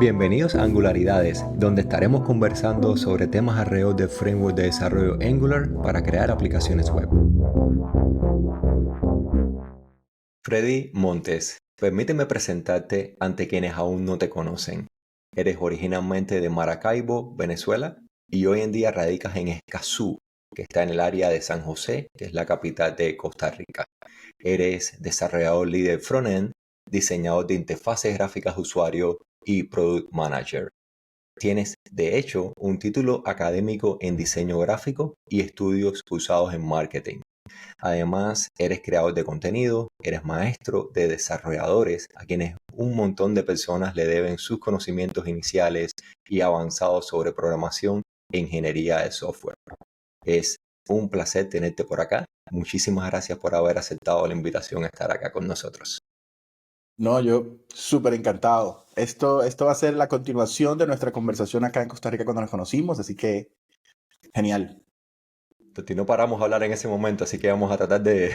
Bienvenidos a Angularidades, donde estaremos conversando sobre temas alrededor del framework de desarrollo Angular para crear aplicaciones web. Freddy Montes, permíteme presentarte ante quienes aún no te conocen. Eres originalmente de Maracaibo, Venezuela, y hoy en día radicas en Escazú, que está en el área de San José, que es la capital de Costa Rica. Eres desarrollador líder frontend, diseñador de interfaces gráficas de usuario y product manager. Tienes, de hecho, un título académico en diseño gráfico y estudios usados en marketing. Además, eres creador de contenido, eres maestro de desarrolladores a quienes un montón de personas le deben sus conocimientos iniciales y avanzados sobre programación e ingeniería de software. Es un placer tenerte por acá. Muchísimas gracias por haber aceptado la invitación a estar acá con nosotros. No, yo súper encantado. Esto va a ser la continuación de nuestra conversación acá en Costa Rica cuando nos conocimos, así que genial. Y no paramos a hablar en ese momento, así que vamos a tratar de,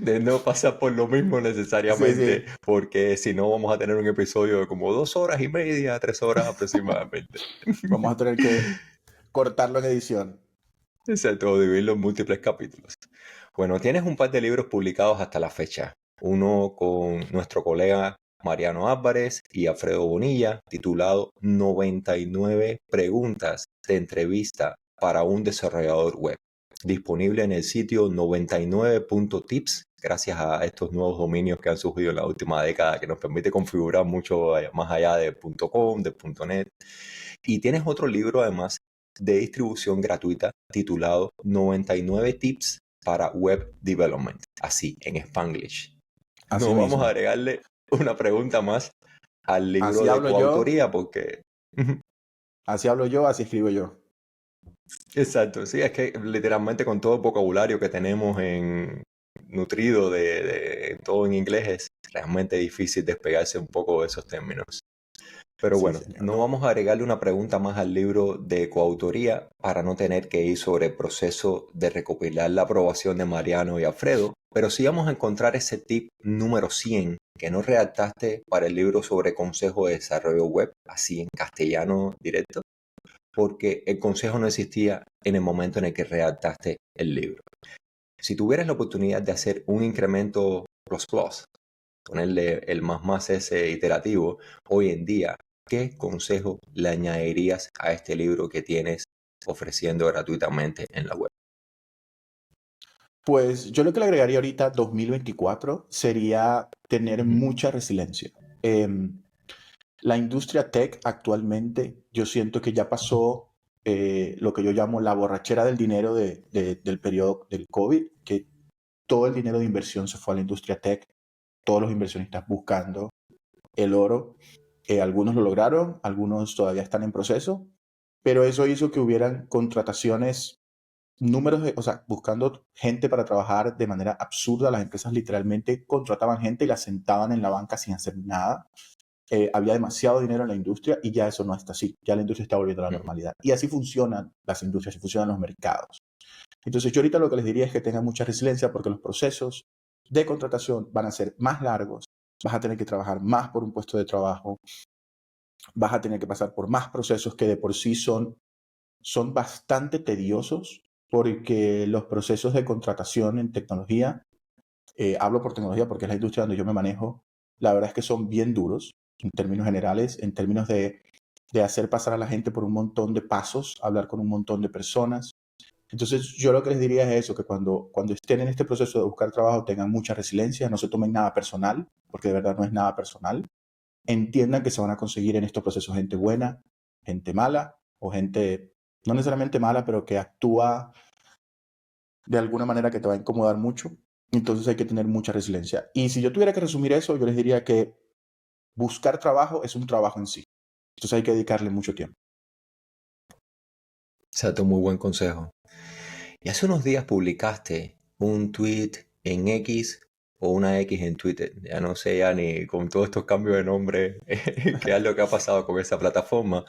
de no pasar por lo mismo Sí, necesariamente, sí. porque si no vamos a tener un episodio de como 2 horas y media, 3 horas aproximadamente. Vamos a tener que cortarlo en edición. Exacto, dividirlo en múltiples capítulos. Bueno, tienes un par de libros publicados hasta la fecha. Uno con nuestro colega Mariano Álvarez y Alfredo Bonilla, titulado 99 preguntas de entrevista para un desarrollador web, disponible en el sitio 99.tips, gracias a estos nuevos dominios que han surgido en la última década, que nos permite configurar mucho más allá de .com, de .net. Y tienes otro libro además de distribución gratuita titulado 99 tips para web development, así en Spanglish. Así No vamos a mismo. agregarle una pregunta más al libro Así de hablo yo, coautoría porque... así hablo yo, así escribo yo. Exacto, sí, es que literalmente con todo el vocabulario que tenemos nutrido de todo en inglés es realmente difícil despegarse un poco de esos términos. Pero Sí, bueno, señor. no No. vamos a agregarle una pregunta más al libro de coautoría para no tener que ir sobre el proceso de recopilar la aprobación de Mariano y Alfredo, pero sí vamos a encontrar ese tip número 100 que no redactaste para el libro sobre consejo de desarrollo web, así en castellano directo, porque el consejo no existía en el momento en el que redactaste el libro. Si tuvieras la oportunidad de hacer un incremento plus plus, ponerle el más ese iterativo, hoy en día, ¿qué consejo le añadirías a este libro que tienes ofreciendo gratuitamente en la web? Pues yo lo que le agregaría ahorita, 2024, sería tener Ujú. mucha resiliencia. La industria tech actualmente, yo siento que ya pasó lo que yo llamo la borrachera del dinero del periodo del COVID, que todo el dinero de inversión se fue a la industria tech, todos los inversionistas buscando el oro. Algunos lo lograron, algunos todavía están en proceso, pero eso hizo que hubieran contrataciones, o sea, buscando gente para trabajar de manera absurda. Las empresas literalmente contrataban gente y la sentaban en la banca sin hacer nada. Había demasiado dinero en la industria y ya eso no está así. Ya la industria está volviendo a la Ujú. normalidad. Y así funcionan las industrias, así funcionan los mercados. Entonces yo ahorita lo que les diría es que tengan mucha resiliencia porque los procesos de contratación van a ser más largos, vas a tener que trabajar más por un puesto de trabajo, vas a tener que pasar por más procesos que de por sí son bastante tediosos porque los procesos de contratación en tecnología, hablo por tecnología porque es la industria donde yo me manejo, la verdad es que son bien duros en términos generales, en términos de hacer pasar a la gente por un montón de pasos, hablar con un montón de personas. Entonces, yo lo que les diría es eso, que cuando estén en este proceso de buscar trabajo tengan mucha resiliencia, no se tomen nada personal, porque de verdad no es nada personal. Entiendan que se van a conseguir en estos procesos gente buena, gente mala, o gente no necesariamente mala, pero que actúa de alguna manera que te va a incomodar mucho. Entonces hay que tener mucha resiliencia. Y si yo tuviera que resumir eso, yo les diría que buscar trabajo es un trabajo en sí. Entonces hay que dedicarle mucho tiempo. Exacto, muy buen consejo. Y hace unos días publicaste un tweet en X o una X en Twitter. Ya no sé ya ni con todos estos cambios de nombre qué es lo que ha pasado con esa plataforma.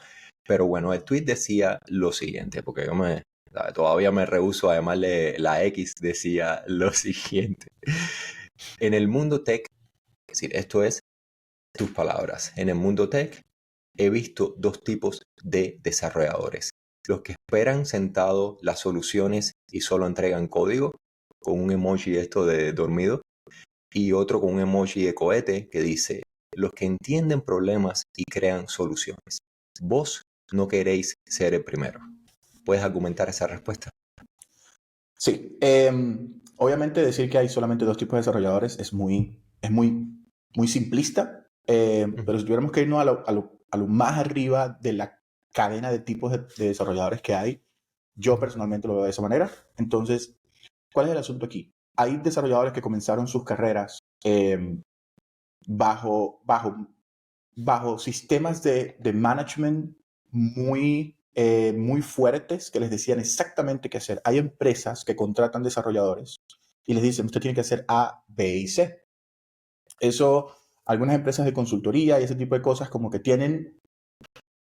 Pero bueno, el tweet decía lo siguiente, porque todavía me rehúso a llamarle la X, decía lo siguiente. En el mundo tech, es decir, esto es tus palabras, en el mundo tech, he visto dos tipos de desarrolladores. Los que esperan sentado las soluciones y solo entregan código, con un emoji esto de dormido, y otro con un emoji de cohete que dice, los que entienden problemas y crean soluciones. Vos no queréis ser el primero. ¿Puedes argumentar esa respuesta? Sí, obviamente decir que hay solamente dos tipos de desarrolladores es muy simplista, pero si tuviéramos que irnos a lo más arriba de la cadena de tipos de desarrolladores que hay, yo personalmente lo veo de esa manera. Entonces, ¿cuál es el asunto aquí? Hay desarrolladores que comenzaron sus carreras bajo sistemas de management muy fuertes que les decían exactamente qué hacer. Hay empresas que contratan desarrolladores y les dicen, usted tiene que hacer A, B y C. Eso, algunas empresas de consultoría y ese tipo de cosas como que tienen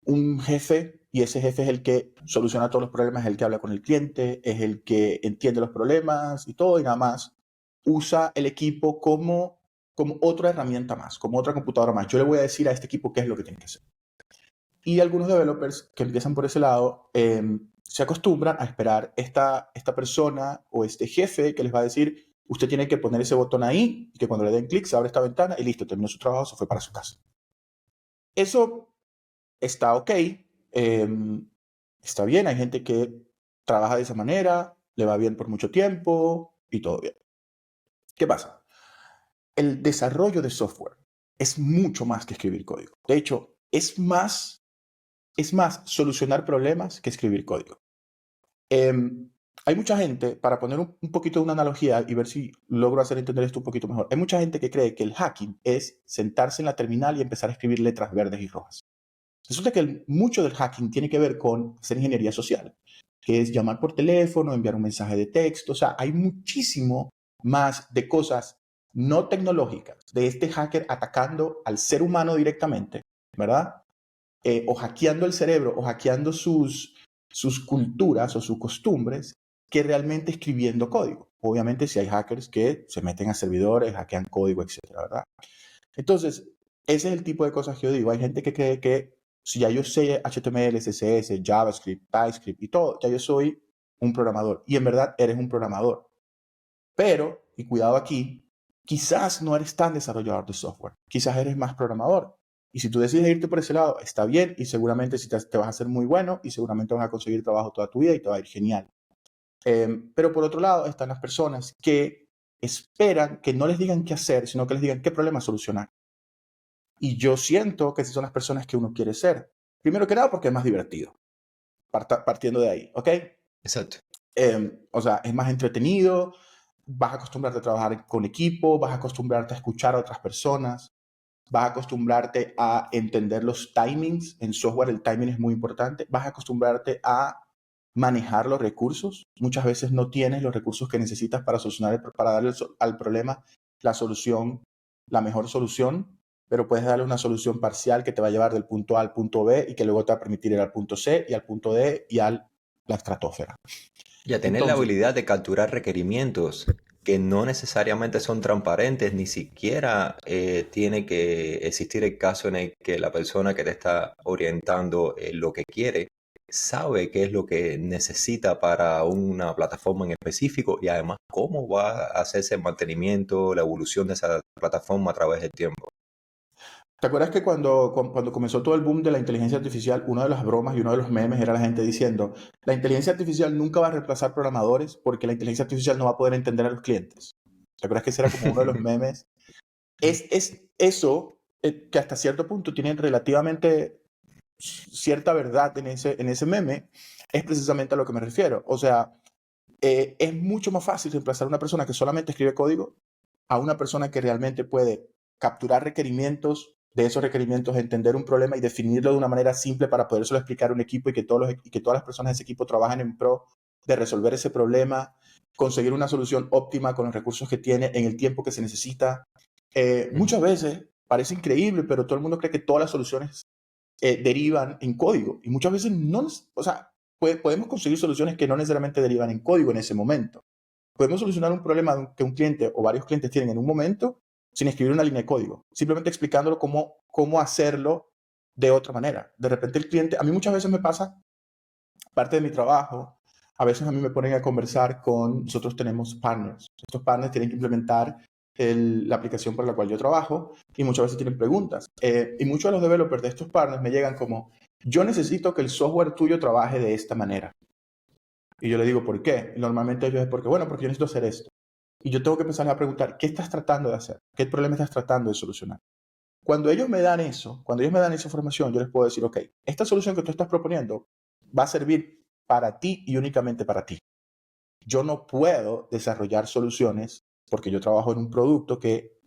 un jefe y ese jefe es el que soluciona todos los problemas, es el que habla con el cliente, es el que entiende los problemas y todo y nada más. Usa el equipo como otra herramienta más, como otra computadora más. Yo le voy a decir a este equipo qué es lo que tiene que hacer. Y algunos developers que empiezan por ese lado se acostumbran a esperar esta persona o este jefe que les va a decir, usted tiene que poner ese botón ahí y que cuando le den clic se abre esta ventana y listo, terminó su trabajo, se fue para su casa. Eso está ok, está bien, hay gente que trabaja de esa manera, le va bien por mucho tiempo y todo bien. ¿Qué pasa? El desarrollo de software es mucho más que escribir código. De hecho, es más solucionar problemas que escribir código. Hay mucha gente, para poner un poquito de una analogía y ver si logro hacer entender esto un poquito mejor, hay mucha gente que cree que el hacking es sentarse en la terminal y empezar a escribir letras verdes y rojas. Resulta que mucho del hacking tiene que ver con hacer ingeniería social, que es llamar por teléfono, enviar un mensaje de texto, o sea, hay muchísimo más de cosas no tecnológicas de este hacker atacando al ser humano directamente, ¿verdad? O hackeando el cerebro o hackeando sus culturas o sus costumbres que realmente escribiendo código. Obviamente si hay hackers que se meten a servidores, hackean código, etcétera, ¿verdad? Entonces, ese es el tipo de cosas que yo digo. Hay gente que cree que si ya yo sé HTML, CSS, JavaScript, TypeScript y todo, ya yo soy un programador. Y en verdad eres un programador. Pero, y cuidado aquí, quizás no eres tan desarrollador de software. Quizás eres más programador. Y si tú decides irte por ese lado, está bien y seguramente si te vas a hacer muy bueno y seguramente vas a conseguir trabajo toda tu vida y te va a ir genial. Pero por otro lado están las personas que esperan que no les digan qué hacer, sino que les digan qué problema solucionar. Y yo siento que esas son las personas que uno quiere ser. Primero que nada porque es más divertido, partiendo de ahí, ¿ok? Exacto. O sea, es más entretenido, vas a acostumbrarte a trabajar con equipo, vas a acostumbrarte a escuchar a otras personas, vas a acostumbrarte a entender los timings. En software el timing es muy importante. Vas a acostumbrarte a manejar los recursos. Muchas veces no tienes los recursos que necesitas para para darle al problema la solución, la mejor solución, pero puedes darle una solución parcial que te va a llevar del punto A al punto B y que luego te va a permitir ir al punto C y al punto D y a la estratosfera. Y a tener la Entonces, habilidad de capturar requerimientos que no necesariamente son transparentes, ni siquiera tiene que existir el caso en el que la persona que te está orientando lo que quiere sabe qué es lo que necesita para una plataforma en específico y además cómo va a hacerse el mantenimiento, la evolución de esa plataforma a través del tiempo. ¿te acuerdas que cuando comenzó todo el boom de la inteligencia artificial, una de las bromas y uno de los memes era la gente diciendo, la inteligencia artificial nunca va a reemplazar programadores porque la inteligencia artificial no va a poder entender a los clientes? ¿Te acuerdas que ese era como uno de los memes? Es eso que hasta cierto punto tiene relativamente cierta verdad en ese meme, es precisamente a lo que me refiero. O sea, es mucho más fácil reemplazar a una persona que solamente escribe código a una persona que realmente puede capturar requerimientos, de esos requerimientos entender un problema y definirlo de una manera simple para podérselo explicar a un equipo y que todas las personas de ese equipo trabajen en pro de resolver ese problema, conseguir una solución óptima con los recursos que tiene en el tiempo que se necesita. Muchas veces parece increíble, pero todo el mundo cree que todas las soluciones derivan en código y muchas veces no, o sea, podemos conseguir soluciones que no necesariamente derivan en código en ese momento. Podemos solucionar un problema que un cliente o varios clientes tienen en un momento sin escribir una línea de código, simplemente explicándolo cómo hacerlo de otra manera. De repente el cliente, a mí muchas veces me pasa, parte de mi trabajo, a veces a mí me ponen a conversar con, nosotros tenemos partners. Estos partners tienen que implementar la aplicación para la cual yo trabajo y muchas veces tienen preguntas. Y muchos de los developers de estos partners me llegan como, yo necesito que el software tuyo trabaje de esta manera. Y yo le digo, ¿por qué? Y normalmente ellos es porque yo necesito hacer esto. Y yo tengo que empezar a preguntar, ¿qué estás tratando de hacer? ¿Qué problema estás tratando de solucionar? Cuando ellos me dan eso, cuando ellos me dan esa información, yo les puedo decir, ok, esta solución que tú estás proponiendo va a servir para ti y únicamente para ti. Yo no puedo desarrollar soluciones porque yo trabajo en un producto que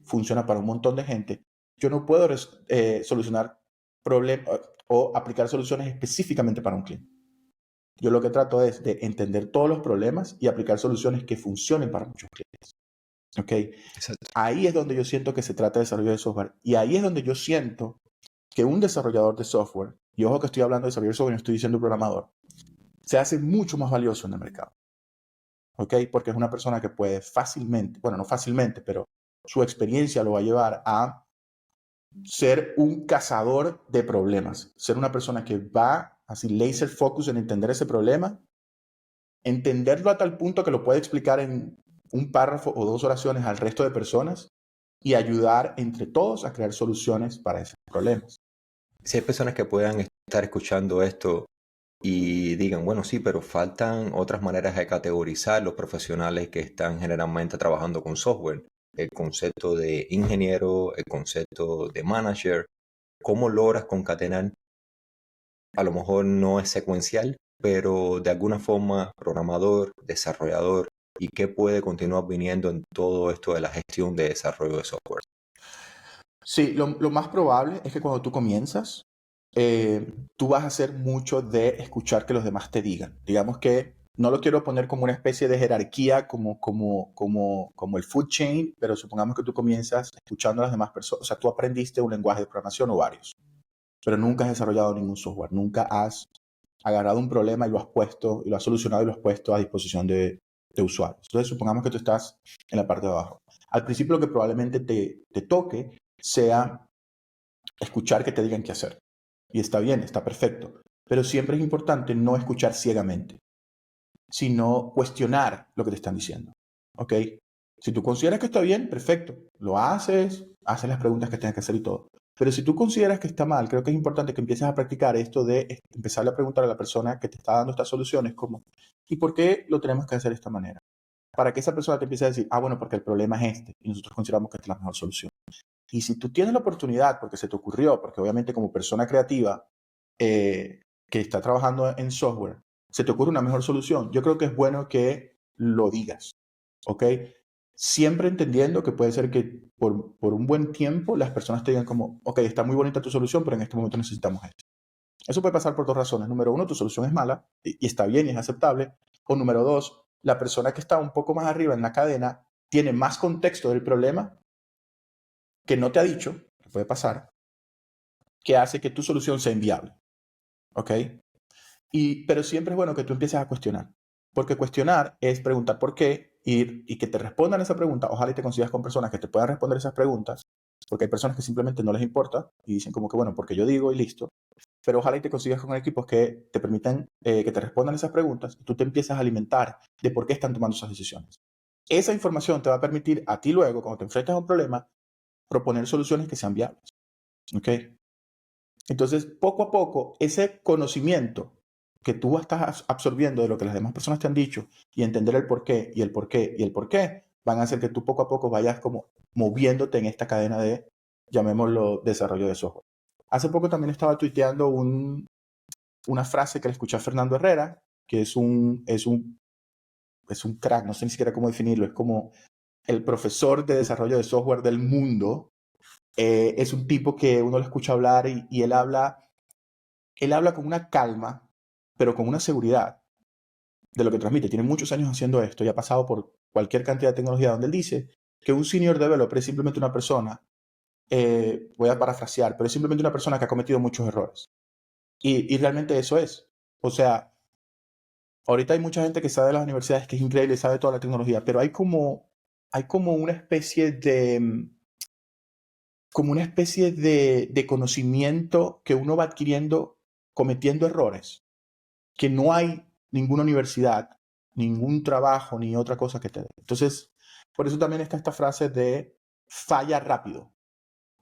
funciona para un montón de gente. Yo no puedo solucionar problemas o aplicar soluciones específicamente para un cliente. Yo lo que trato es de entender todos los problemas y aplicar soluciones que funcionen para muchos clientes. ¿Ok? Exacto. Ahí es donde yo siento que se trata de desarrollo de software. Y ahí es donde yo siento que un desarrollador de software, y ojo que estoy hablando de desarrollo de software, no estoy diciendo programador, se hace mucho más valioso en el mercado. ¿Ok? Porque es una persona que puede fácilmente, bueno, no fácilmente, pero su experiencia lo va a llevar a ser un cazador de problemas. Ser una persona que va así laser focus en entender ese problema, entenderlo a tal punto que lo puede explicar en un párrafo o 2 oraciones al resto de personas y ayudar entre todos a crear soluciones para esos problemas. Si hay personas que puedan estar escuchando esto y digan, bueno, sí, pero faltan otras maneras de categorizar los profesionales que están generalmente trabajando con software. El concepto de ingeniero, el concepto de manager, ¿cómo logras concatenar? A lo mejor no es secuencial, pero de alguna forma programador, desarrollador, y qué puede continuar viniendo en todo esto de la gestión de desarrollo de software. Sí, lo más probable es que cuando tú comienzas, tú vas a hacer mucho de escuchar que los demás te digan. Digamos que no lo quiero poner como una especie de jerarquía, como el food chain, pero supongamos que tú comienzas escuchando a las demás personas. O sea, tú aprendiste un lenguaje de programación o varios, pero nunca has desarrollado ningún software, nunca has agarrado un problema y lo has puesto, y lo has solucionado y lo has puesto a disposición de usuarios. Entonces, supongamos que tú estás en la parte de abajo. Al principio lo que probablemente te toque sea escuchar que te digan qué hacer. Y está bien, está perfecto. Pero siempre es importante no escuchar ciegamente, sino cuestionar lo que te están diciendo. ¿Ok? Si tú consideras que está bien, perfecto. Lo haces, haces las preguntas que tengas que hacer y todo. Pero si tú consideras que está mal, creo que es importante que empieces a practicar esto de empezar a preguntar a la persona que te está dando estas soluciones como, ¿y por qué lo tenemos que hacer de esta manera? Para que esa persona te empiece a decir, ah, bueno, porque el problema es este y nosotros consideramos que esta es la mejor solución. Y si tú tienes la oportunidad, porque se te ocurrió, porque obviamente como persona creativa que está trabajando en software, se te ocurre una mejor solución, yo creo que es bueno que lo digas, ¿ok? Siempre entendiendo que puede ser que por un buen tiempo las personas te digan como, ok, está muy bonita tu solución, pero en este momento necesitamos esto. Eso puede pasar por 2 razones. Número 1, tu solución es mala y está bien y es aceptable. O número 2, la persona que está un poco más arriba en la cadena tiene más contexto del problema que no te ha dicho, que puede pasar, que hace que tu solución sea inviable. ¿Ok? Pero siempre es bueno que tú empieces a cuestionar. Porque cuestionar es preguntar por qué y que te respondan esa pregunta. Ojalá y te consigas con personas que te puedan responder esas preguntas. Porque hay personas que simplemente no les importa y dicen como que, bueno, porque yo digo y listo. Pero ojalá y te consigas con equipos que te permitan que te respondan esas preguntas y tú te empiezas a alimentar de por qué están tomando esas decisiones. Esa información te va a permitir a ti luego, cuando te enfrentas a un problema, proponer soluciones que sean viables. ¿Ok? Entonces, poco a poco, ese conocimiento que tú estás absorbiendo de lo que las demás personas te han dicho y entender el por qué y el por qué y el por qué, van a hacer que tú poco a poco vayas como moviéndote en esta cadena de, llamémoslo, desarrollo de software. Hace poco también estaba tuiteando una frase que le escuché a Fernando Herrera, que es un crack, no sé ni siquiera cómo definirlo, es como el profesor de desarrollo de software del mundo. Es un tipo que uno lo escucha hablar y él habla con una calma, pero con una seguridad de lo que transmite. Tiene muchos años haciendo esto y ha pasado por cualquier cantidad de tecnología donde él dice que un senior developer es simplemente una persona, voy a parafrasear, pero es simplemente una persona que ha cometido muchos errores. Y realmente eso es. O sea, ahorita hay mucha gente que sabe de las universidades que es increíble, sabe toda la tecnología, pero hay como una especie como una especie de conocimiento que uno va adquiriendo cometiendo errores, que no hay ninguna universidad, ningún trabajo, ni otra cosa que te dé. Entonces, por eso también está esta frase de falla rápido.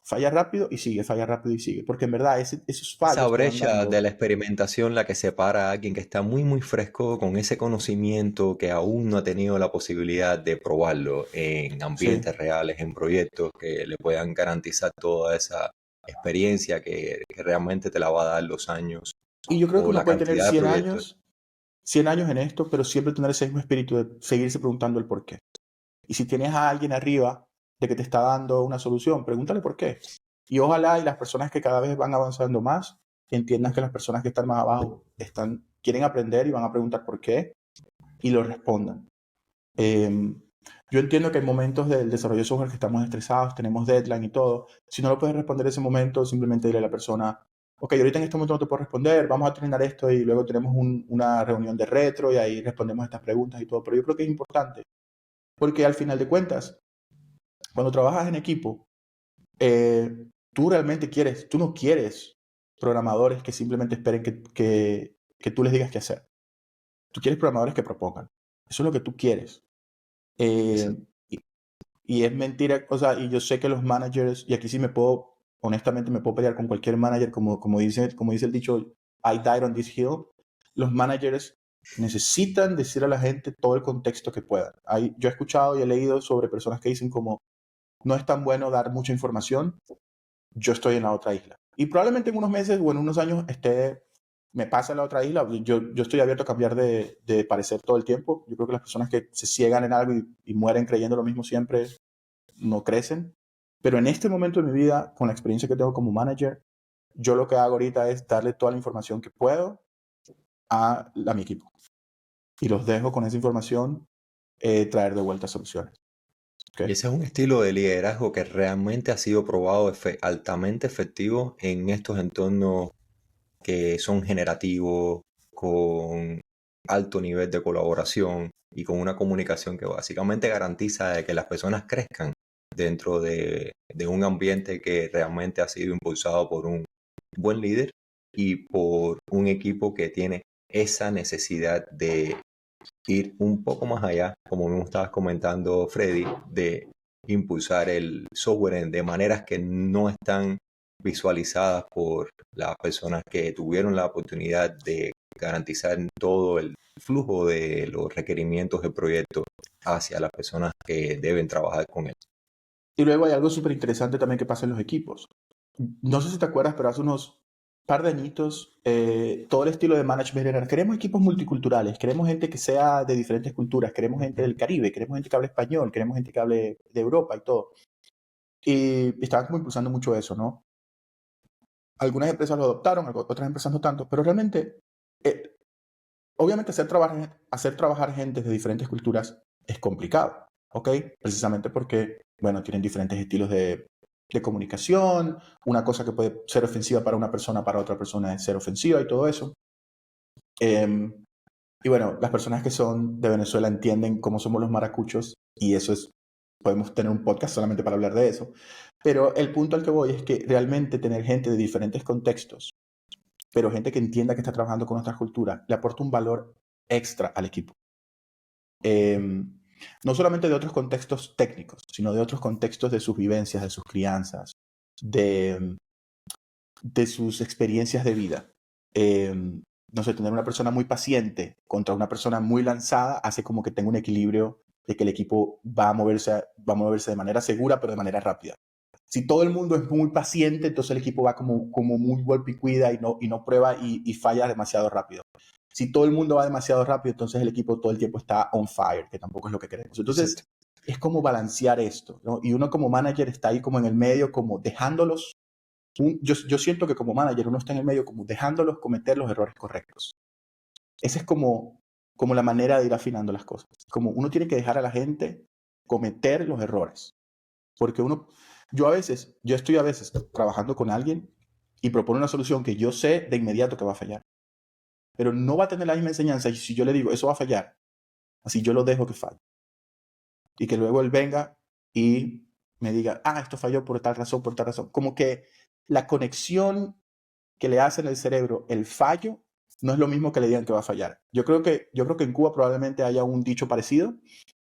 Falla rápido y sigue, falla rápido y sigue. Porque en verdad esos Esa fallos te van brecha dando. de la experimentación la que separa a alguien que está muy muy fresco con ese conocimiento que aún no ha tenido la posibilidad de probarlo en Sí. ambientes reales, en proyectos que le puedan garantizar toda esa experiencia que realmente te la va a dar los años Y yo creo que o uno la puede tener cantidad de 100 proyectos. años, 100 años en esto, pero siempre tener ese mismo espíritu de seguirse preguntando el por qué. Y si tienes a alguien arriba de que te está dando una solución, pregúntale por qué. Y ojalá y las personas que cada vez van avanzando más entiendan que las personas que están más abajo quieren aprender y van a preguntar por qué y lo respondan. Eh, yo entiendo que hay momentos del desarrollo de software que estamos estresados, tenemos deadline y todo. Si no lo puedes responder en ese momento, simplemente dile a la persona, ok, ahorita en este momento no te puedo responder, vamos a terminar esto y luego tenemos una reunión de retro y ahí respondemos estas preguntas y todo. Pero yo creo que es importante porque al final de cuentas, cuando trabajas en equipo, tú realmente tú no quieres programadores que simplemente esperen que tú les digas qué hacer. Tú quieres programadores que propongan. Eso es lo que tú quieres. Eso. Eh, y, y es mentira, o sea, y yo sé que los managers, y aquí sí honestamente me puedo pelear con cualquier manager, como dice el dicho, I died on this hill. Los managers necesitan decir a la gente todo el contexto que puedan. Yo he escuchado y he leído sobre personas que dicen como, no es tan bueno dar mucha información, yo estoy en la otra isla. Y probablemente en unos meses o en unos años me pase a la otra isla. Yo estoy abierto a cambiar de parecer todo el tiempo. Yo creo que las personas que se ciegan en algo y mueren creyendo lo mismo siempre no crecen. Pero en este momento de mi vida, con la experiencia que tengo como manager, yo lo que hago ahorita es darle toda la información que puedo a mi equipo. Y los dejo con esa información traer de vuelta soluciones. Y ¿Okay? ese es un estilo de liderazgo que realmente ha sido probado altamente efectivo en estos entornos que son generativos, con alto nivel de colaboración y con una comunicación que básicamente garantiza de que las personas crezcan dentro de un ambiente que realmente ha sido impulsado por un buen líder y por un equipo que tiene esa necesidad de ir un poco más allá, como me estabas comentando, Freddy, de impulsar el software de maneras que no están visualizadas por las personas que tuvieron la oportunidad de garantizar todo el flujo de los requerimientos del proyecto hacia las personas que deben trabajar con él. Y luego hay algo súper interesante también que pasa en los equipos. No sé si te acuerdas, pero hace unos par de añitos, todo el estilo de management era, queremos equipos multiculturales, queremos gente que sea de diferentes culturas, queremos gente del Caribe, queremos gente que hable español, queremos gente que hable de Europa y todo. Y estaban como impulsando mucho eso, ¿no? Algunas empresas lo adoptaron, otras empresas no tanto, pero realmente, eh, obviamente hacer trabajar gente de diferentes culturas es complicado, ¿ok? Precisamente porque, bueno, tienen diferentes estilos de comunicación, una cosa que puede ser ofensiva para una persona, para otra persona es ser ofensiva y todo eso. Eh, y bueno, las personas que son de Venezuela entienden cómo somos los maracuchos y podemos tener un podcast solamente para hablar de eso. Pero el punto al que voy es que realmente tener gente de diferentes contextos, pero gente que entienda que está trabajando con otras culturas, le aporta un valor extra al equipo. No solamente de otros contextos técnicos, sino de otros contextos de sus vivencias, de sus crianzas, de, de sus experiencias de vida. No sé, tener una persona muy paciente contra una persona muy lanzada hace como que tenga un equilibrio de que el equipo va a moverse de manera segura, pero de manera rápida. Si todo el mundo es muy paciente, entonces el equipo va como muy golpe y cuida y no prueba y falla demasiado rápido. Si todo el mundo va demasiado rápido, entonces el equipo todo el tiempo está on fire, que tampoco es lo que queremos. Exacto. Entonces, es como balancear esto, ¿no? Y uno como manager está ahí como en el medio, como dejándolos. Yo siento que como manager uno está en el medio como dejándolos cometer los errores correctos. Esa es como la manera de ir afinando las cosas. Como uno tiene que dejar a la gente cometer los errores. Porque yo estoy a veces trabajando con alguien y propone una solución que yo sé de inmediato que va a fallar. Pero no va a tener la misma enseñanza y si yo le digo, eso va a fallar, así yo lo dejo que falle. Y que luego él venga y me diga, esto falló por tal razón, por tal razón. Como que la conexión que le hace en el cerebro el fallo no es lo mismo que le digan que va a fallar. Yo creo que en Cuba probablemente haya un dicho parecido,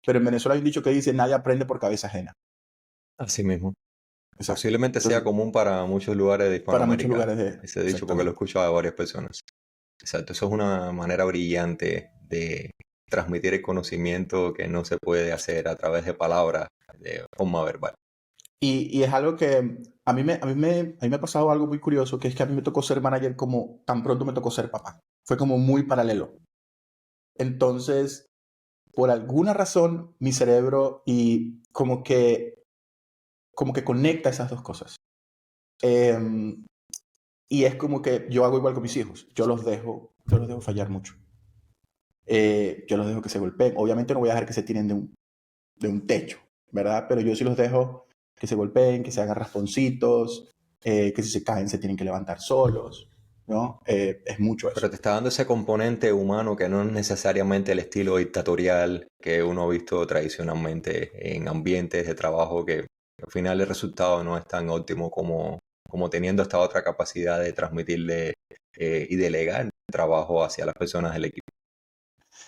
pero en Venezuela hay un dicho que dice, nadie aprende por cabeza ajena. Así mismo. Exacto. Posiblemente sea Entonces, común para muchos lugares de para muchos Hispanoamérica, lugares de... ese dicho, porque lo he Exactamente. escuchado de varias personas. Exacto, eso es una manera brillante de transmitir el conocimiento que no se puede hacer a través de palabras de forma verbal. Y es algo que a mí me ha pasado algo muy curioso, que es que a mí me tocó ser manager como tan pronto me tocó ser papá. Fue como muy paralelo. Entonces, por alguna razón, mi cerebro y como que conecta esas dos cosas. Em, y es como que yo hago igual con mis hijos. Yo los dejo fallar mucho. Yo los dejo que se golpeen. Obviamente no voy a dejar que se tiren de un techo, ¿verdad? Pero yo sí los dejo que se golpeen, que se hagan rasponcitos, que si se caen se tienen que levantar solos, ¿no? Es mucho eso. Pero te está dando ese componente humano que no es necesariamente el estilo dictatorial que uno ha visto tradicionalmente en ambientes de trabajo que al final el resultado no es tan óptimo como teniendo esta otra capacidad de transmitirle y delegar trabajo hacia las personas del equipo.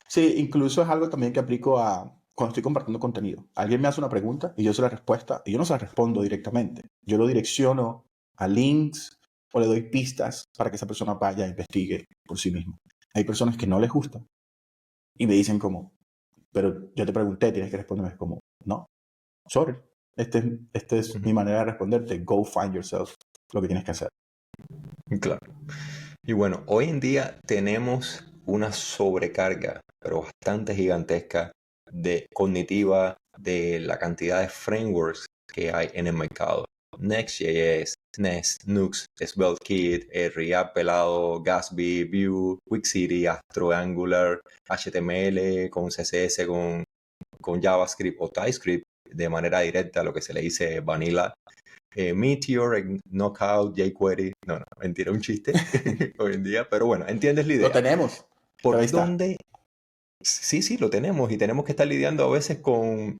Sí, incluso es algo también que aplico a cuando estoy compartiendo contenido. Alguien me hace una pregunta y yo sé la respuesta y yo no se la respondo directamente. Yo lo direcciono a links o le doy pistas para que esa persona vaya e investigue por sí mismo. Hay personas que no les gusta y me dicen como, pero yo te pregunté, tienes que responderme. Es como, no, sorry. Este es mi Ujú. manera de responderte. Go find yourself lo que tienes que hacer. Claro. Y bueno, hoy en día tenemos una sobrecarga, pero bastante gigantesca, de cognitiva de la cantidad de frameworks que hay en el mercado. Next.js, Nest, Nux, SvelteKit, React Pelado, Gatsby, Vue, Wix-City, Astro, Angular, HTML con CSS, con JavaScript o TypeScript de manera directa, lo que se le dice vanilla. Meteor, Knockout, jQuery. No, mentira, un chiste hoy en día, pero bueno, entiendes la Lo idea. tenemos, pero ahí ¿Por está. dónde? Sí, sí, lo tenemos y tenemos que estar lidiando a veces con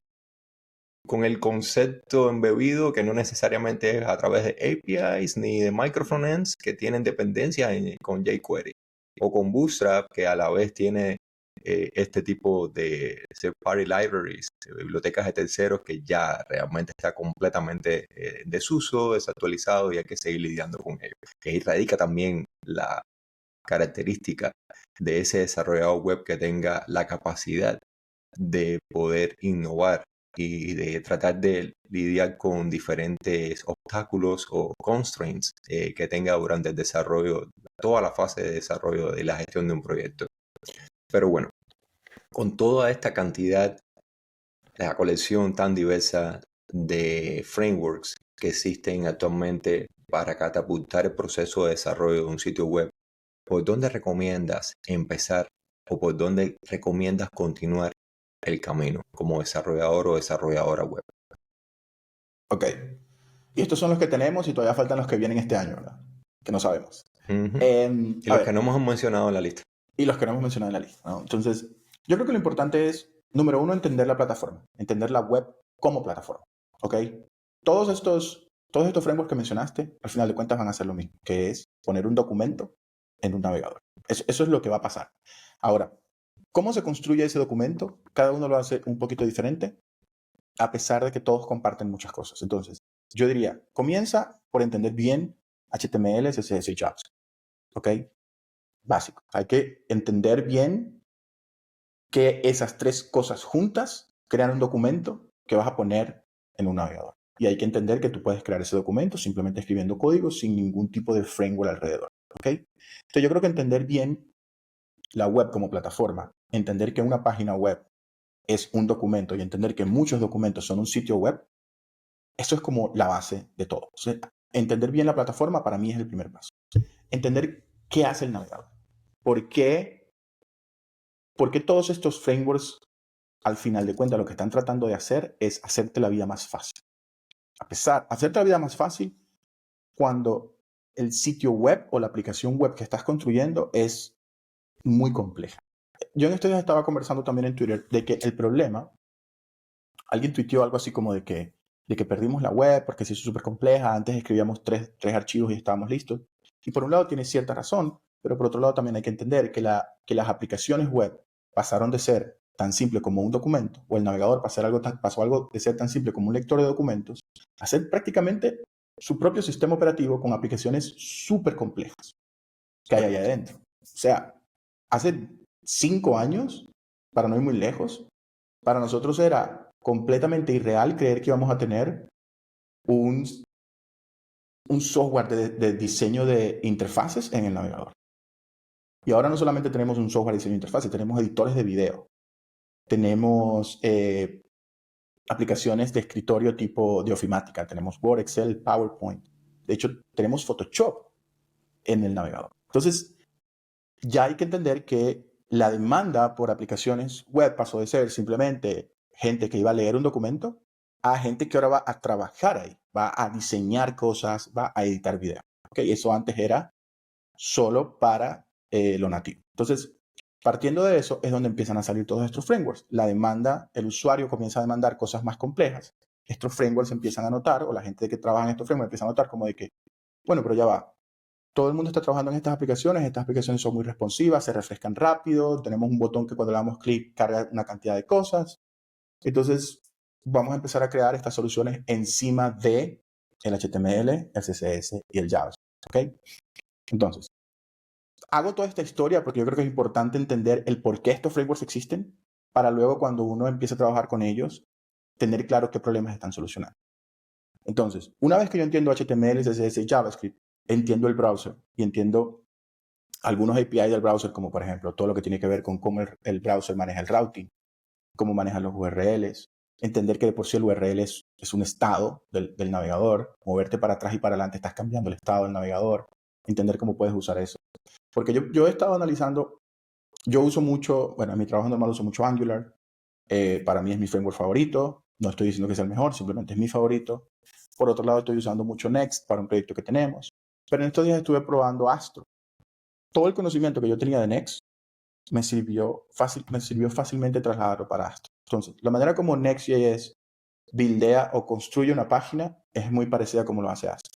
el concepto embebido que no necesariamente es a través de APIs ni de microfrontends que tienen dependencia con jQuery o con Bootstrap que a la vez tiene este tipo de third-party libraries, bibliotecas de terceros que ya realmente está completamente en desuso, desactualizado y hay que seguir lidiando con ello. Que ahí radica también la característica de ese desarrollador web que tenga la capacidad de poder innovar y de tratar de lidiar con diferentes obstáculos o constraints que tenga durante el desarrollo, toda la fase de desarrollo de la gestión de un proyecto. Pero bueno, con toda esta cantidad, la colección tan diversa de frameworks que existen actualmente para catapultar el proceso de desarrollo de un sitio web, ¿por dónde recomiendas empezar o por dónde recomiendas continuar el camino como desarrollador o desarrolladora web? Ok. Y estos son los que tenemos y todavía faltan los que vienen este año, ¿verdad? Que no sabemos. Ujú. Y A los que no ver, hemos mencionado en la lista. y los que no hemos mencionado en la lista, ¿no? Entonces, yo creo que lo importante es, número uno, entender la plataforma, entender la web como plataforma, ¿ok? Todos estos frameworks que mencionaste, al final de cuentas van a hacer lo mismo, que es poner un documento en un navegador. Eso es lo que va a pasar. Ahora, ¿cómo se construye ese documento? Cada uno lo hace un poquito diferente, a pesar de que todos comparten muchas cosas. Entonces, yo diría, comienza por entender bien HTML, CSS y JavaScript, ¿ok? Básico. Hay que entender bien que esas tres cosas juntas crean un documento que vas a poner en un navegador. Y hay que entender que tú puedes crear ese documento simplemente escribiendo código sin ningún tipo de framework alrededor, ¿ok? Entonces, yo creo que entender bien la web como plataforma, entender que una página web es un documento y entender que muchos documentos son un sitio web, eso es como la base de todo. Entonces, entender bien la plataforma para mí es el primer paso. Entender qué hace el navegador. ¿Por qué, por qué todos estos frameworks, al final de cuentas, lo que están tratando de hacer es hacerte la vida más fácil? Hacerte la vida más fácil cuando el sitio web o la aplicación web que estás construyendo es muy compleja. Yo en estos días estaba conversando también en Twitter de que el problema, alguien tuiteó algo así como de que de que perdimos la web porque se hizo súper compleja, antes escribíamos tres archivos y estábamos listos. Y por un lado tiene cierta razón, pero por otro lado también hay que entender que las aplicaciones web pasaron de ser tan simple como un documento, o el navegador pasó algo de ser tan simple como un lector de documentos, a ser prácticamente su propio sistema operativo con aplicaciones súper complejas que hay ahí adentro. O sea, hace 5 años, para no ir muy lejos, para nosotros era completamente irreal creer que íbamos a tener un, un software de diseño de interfaces en el navegador. Y ahora no solamente tenemos un software de diseño de interfaces, tenemos editores de video, tenemos aplicaciones de escritorio tipo de ofimática, tenemos Word, Excel, PowerPoint. De hecho, tenemos Photoshop en el navegador. Entonces, ya hay que entender que la demanda por aplicaciones web pasó de ser simplemente gente que iba a leer un documento a gente que ahora va a trabajar ahí, va a diseñar cosas, va a editar video. ¿Okay? Eso antes era solo para lo nativo. Entonces, partiendo de eso es donde empiezan a salir todos estos frameworks. La demanda, el usuario comienza a demandar cosas más complejas. Estos frameworks empiezan a notar, o la gente que trabaja en estos frameworks empieza a notar como de que, bueno, pero ya va, todo el mundo está trabajando en estas aplicaciones son muy responsivas, se refrescan rápido, tenemos un botón que cuando le damos clic carga una cantidad de cosas. Entonces, vamos a empezar a crear estas soluciones encima de el HTML, el CSS y el JavaScript. ¿Okay? Entonces, hago toda esta historia porque yo creo que es importante entender el por qué estos frameworks existen para luego cuando uno empiece a trabajar con ellos, tener claro qué problemas están solucionando. Entonces, una vez que yo entiendo HTML, CSS y JavaScript, entiendo el browser y entiendo algunos API del browser, como por ejemplo todo lo que tiene que ver con cómo el browser maneja el routing, cómo maneja los URLs, entender que de por sí el URL es un estado del navegador, moverte para atrás y para adelante estás cambiando el estado del navegador, entender cómo puedes usar eso. Porque yo he estado analizando, yo uso mucho, bueno, en mi trabajo normal uso mucho Angular, para mí es mi framework favorito, no estoy diciendo que sea el mejor, simplemente es mi favorito. Por otro lado, estoy usando mucho Next para un proyecto que tenemos, pero en estos días estuve probando Astro. Todo el conocimiento que yo tenía de Next me sirvió fácilmente trasladarlo para Astro. Entonces, la manera como Next.js buildea o construye una página es muy parecida a como lo hace Astro.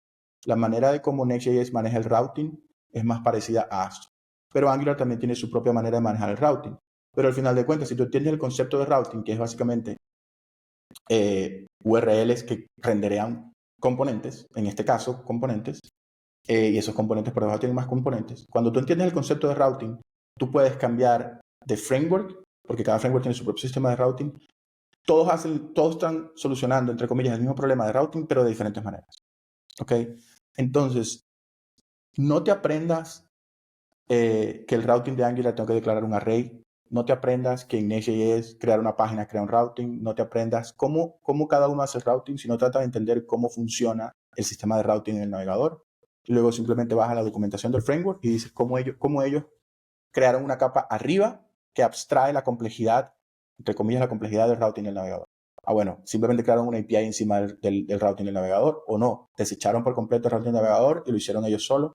La manera de cómo Next.js maneja el routing es más parecida a Astro. Pero Angular también tiene su propia manera de manejar el routing. Pero al final de cuentas, si tú entiendes el concepto de routing, que es básicamente URLs que renderean componentes, en este caso componentes, y esos componentes por debajo tienen más componentes. Cuando tú entiendes el concepto de routing, tú puedes cambiar de framework, porque cada framework tiene su propio sistema de routing. Todos están solucionando, entre comillas, el mismo problema de routing, pero de diferentes maneras. ¿Ok? Entonces, no te aprendas que el routing de Angular tengo que declarar un array. No te aprendas que en Next.js crear una página crea un routing. No te aprendas cómo cada uno hace el routing, sino trata de entender cómo funciona el sistema de routing en el navegador. Y luego simplemente vas a la documentación del framework y dices cómo ellos crearon una capa arriba que abstrae la complejidad, entre comillas, la complejidad del routing del navegador. Bueno, simplemente crearon una API encima del routing del navegador, o no, desecharon por completo el routing del navegador y lo hicieron ellos solos.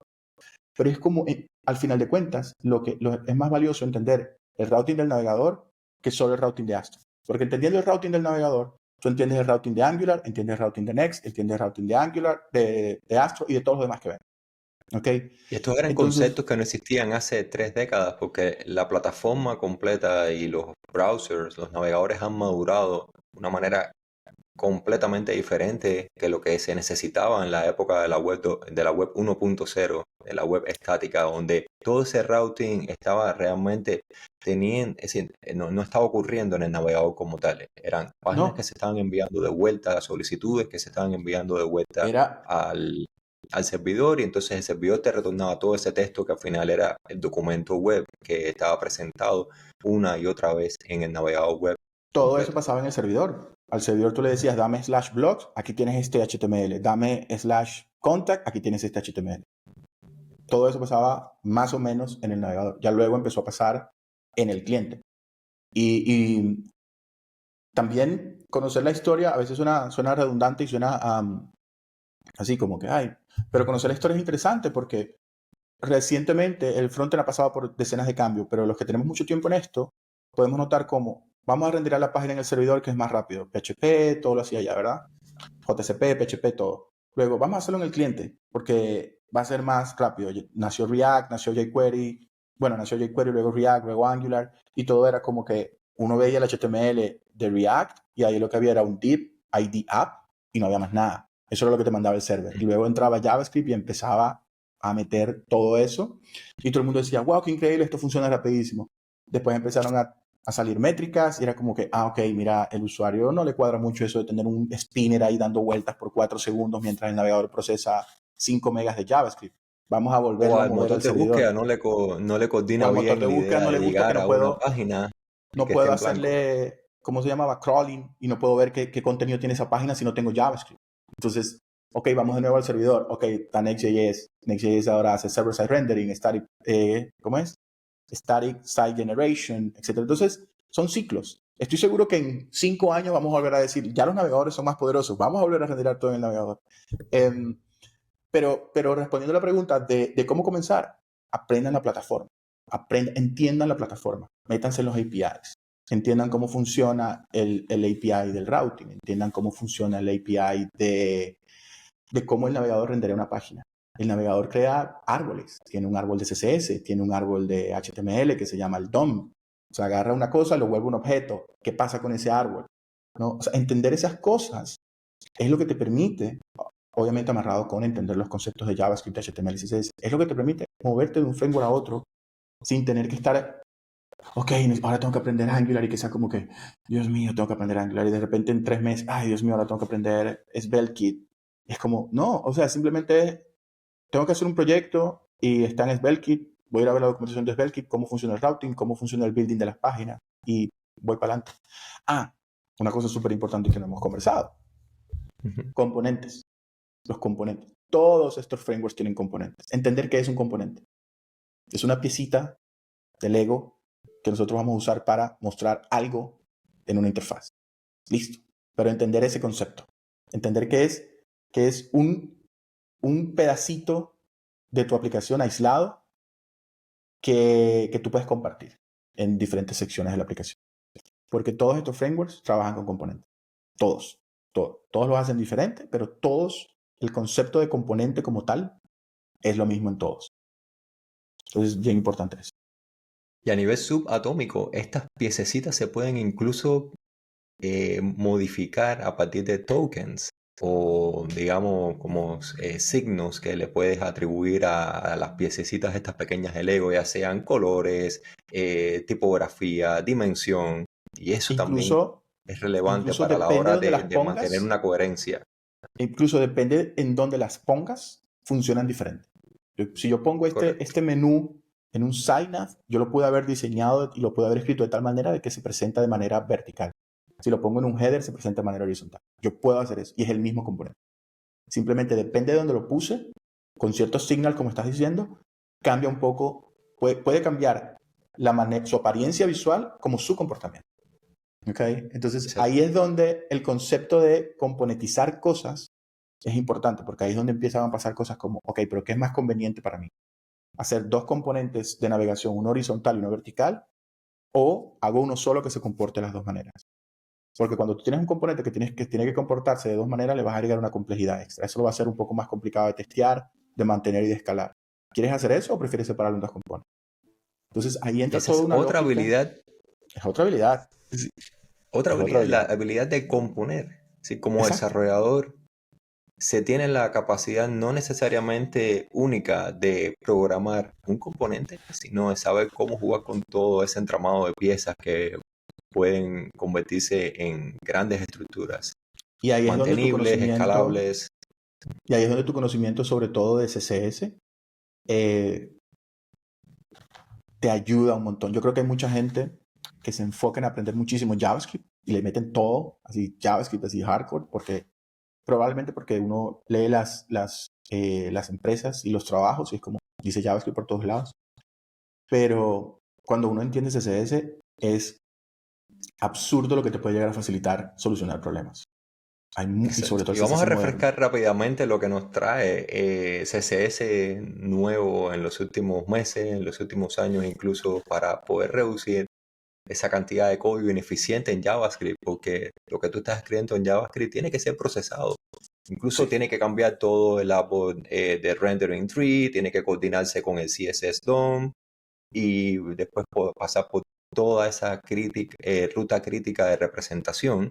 Pero es como, al final de cuentas, es más valioso entender el routing del navegador que solo el routing de Astro. Porque entendiendo el routing del navegador, tú entiendes el routing de Angular, entiendes el routing de Next, entiendes el routing de Angular, de Astro y de todos los demás que ven. ¿Okay? Y estos eran Entonces, conceptos que no existían hace 3 décadas, porque la plataforma completa y los browsers, los navegadores han madurado de una manera completamente diferente que lo que se necesitaba en la época de la web 1.0, de la web estática, donde todo ese routing estaba realmente es decir, no estaba ocurriendo en el navegador como tal. Eran páginas que no, se estaban enviando de vuelta, solicitudes que se estaban enviando de vuelta era al servidor, y entonces el servidor te retornaba todo ese texto que al final era el documento web que estaba presentado una y otra vez en el navegador web todo eso completo. pasaba en el servidor. Al servidor tú le decías, dame /blogs, aquí tienes este HTML. Dame /contact, aquí tienes este HTML. Todo eso pasaba más o menos en el navegador. Ya luego empezó a pasar en el cliente. Y también conocer la historia a veces suena redundante y suena así como que, ay, pero conocer la historia es interesante porque recientemente el frontend ha pasado por decenas de cambios, pero los que tenemos mucho tiempo en esto, podemos notar cómo vamos a renderar la página en el servidor que es más rápido. PHP, todo lo hacía allá, ¿verdad? JCP, PHP, todo. Luego, vamos a hacerlo en el cliente, porque va a ser más rápido. Nació React, nació jQuery, bueno, nació jQuery, luego React, luego Angular, y todo era como que uno veía el HTML de React, y ahí lo que había era un div, ID app, y no había más nada. Eso era lo que te mandaba el server. Y luego entraba JavaScript y empezaba a meter todo eso, y todo el mundo decía, wow, qué increíble, esto funciona rapidísimo. Después empezaron a salir métricas y era como que, ok, mira, el usuario no le cuadra mucho eso de tener un spinner ahí dando vueltas por 4 segundos mientras el navegador procesa 5 megas de JavaScript. Vamos a O volverlo a al mover motor al de búsqueda servidor. no le O coordina al motor bien de la búsqueda idea no de le gusta que llegar a una página y no que esté puedo en blanco. hacerle, ¿cómo se llamaba? Crawling, y no puedo ver qué contenido tiene esa página si no tengo JavaScript. Entonces, ok, vamos de nuevo al servidor. Ok, está Next.js. Next.js ahora hace server-side rendering, static, ¿cómo es? Static Site Generation, etc. Entonces, son ciclos. Estoy seguro que en 5 años vamos a volver a decir, ya los navegadores son más poderosos, vamos a volver a renderar todo en el navegador. Pero respondiendo a la pregunta de cómo comenzar, aprendan la plataforma, entiendan la plataforma, métanse en los APIs, entiendan cómo funciona el API del routing, entiendan cómo funciona el API de cómo el navegador renderea una página. El navegador crea árboles, tiene un árbol de CSS, tiene un árbol de HTML que se llama el DOM. O sea, agarra una cosa, lo vuelve un objeto. ¿Qué pasa con ese árbol? ¿No? O sea, entender esas cosas es lo que te permite, obviamente amarrado con entender los conceptos de JavaScript, HTML y CSS, es lo que te permite moverte de un framework a otro sin tener que estar, ok, ahora tengo que aprender Angular y que sea como que, Dios mío, tengo que aprender Angular y de repente en 3 meses, ay, Dios mío, ahora tengo que aprender SvelteKit. Es como, no, o sea, simplemente tengo que hacer un proyecto y está en SvelteKit, voy a ir a ver la documentación de SvelteKit, cómo funciona el routing, cómo funciona el building de las páginas y voy para adelante. Ah, una cosa súper importante que no hemos conversado, Ujú. componentes. Los componentes. Todos estos frameworks tienen componentes. Entender qué es un componente. Es una piecita de Lego que nosotros vamos a usar para mostrar algo en una interfaz. Listo. Pero entender ese concepto. Entender que es un pedacito de tu aplicación aislado que tú puedes compartir en diferentes secciones de la aplicación. Porque todos estos frameworks trabajan con componentes. Todos. Todos lo hacen diferente, pero todos, el concepto de componente como tal, es lo mismo en todos. Entonces, bien importante eso. Y a nivel subatómico, estas piececitas se pueden incluso modificar a partir de tokens o digamos como signos que le puedes atribuir a las piececitas estas pequeñas de Lego, ya sean colores, tipografía, dimensión, y eso también Incluso, es relevante incluso para la depende de hora dónde las de mantener pongas, una coherencia. incluso depende en dónde las pongas, funcionan diferente. Si yo pongo Correcto. este menú en un sign-up, yo lo pude haber diseñado y lo pude haber escrito de tal manera de que se presenta de manera vertical. Si lo pongo en un header, se presenta de manera horizontal. Yo puedo hacer eso y es el mismo componente. Simplemente depende de dónde lo puse, con ciertos signal, como estás diciendo, cambia un poco, puede cambiar su apariencia visual como su comportamiento. ¿Okay? Entonces Exacto. ahí es donde el concepto de componentizar cosas es importante, porque ahí es donde empiezan a pasar cosas como, ok, pero ¿qué es más conveniente para mí? ¿Hacer 2 componentes de navegación, uno horizontal y uno vertical? ¿O hago uno solo que se comporte de las 2 maneras? Porque cuando tú tienes un componente que tiene que comportarse de 2 maneras, le vas a agregar una complejidad extra. Eso lo va a hacer un poco más complicado de testear, de mantener y de escalar. ¿Quieres hacer eso o prefieres separarlo en 2 componentes? Entonces ahí Y entra esa toda es una otra lógica. habilidad. Es otra habilidad. Sí. Otra Es otra habilidad es la habilidad. habilidad de componer. ¿Sí? Como Exacto. desarrollador, se tiene la capacidad no necesariamente única de programar un componente, sino de saber cómo jugar con todo ese entramado de piezas que pueden convertirse en grandes estructuras, Y ahí es donde tu mantenibles, conocimiento, escalables. y ahí es donde tu conocimiento sobre todo de CSS eh, te ayuda un montón. Yo creo que hay mucha gente que se enfoca en aprender muchísimo JavaScript y le meten todo, así JavaScript, así hardcore, probablemente porque uno lee las empresas y los trabajos y es como, dice JavaScript por todos lados. Pero cuando uno entiende CSS, es absurdo lo que te puede llegar a facilitar solucionar problemas. Y sobre Exacto. todo el Y vamos a CSS moderno. refrescar rápidamente lo que nos trae CSS nuevo en los últimos meses, en los últimos años, incluso para poder reducir esa cantidad de código ineficiente en JavaScript, porque lo que tú estás escribiendo en JavaScript tiene que ser procesado. Incluso Sí, tiene que cambiar todo el árbol de rendering tree, tiene que coordinarse con el CSS DOM y después pasar por toda esa ruta crítica de representación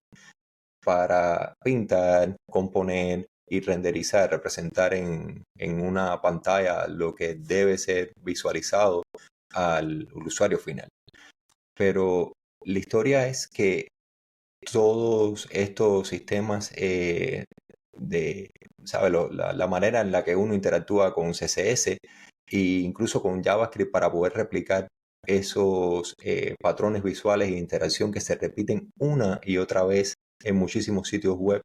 para pintar, componer y renderizar, representar en una pantalla lo que debe ser visualizado al usuario final. Pero la historia es que todos estos sistemas ¿sabe? La manera en la que uno interactúa con CSS e incluso con JavaScript para poder replicar esos patrones visuales de interacción que se repiten una y otra vez en muchísimos sitios web,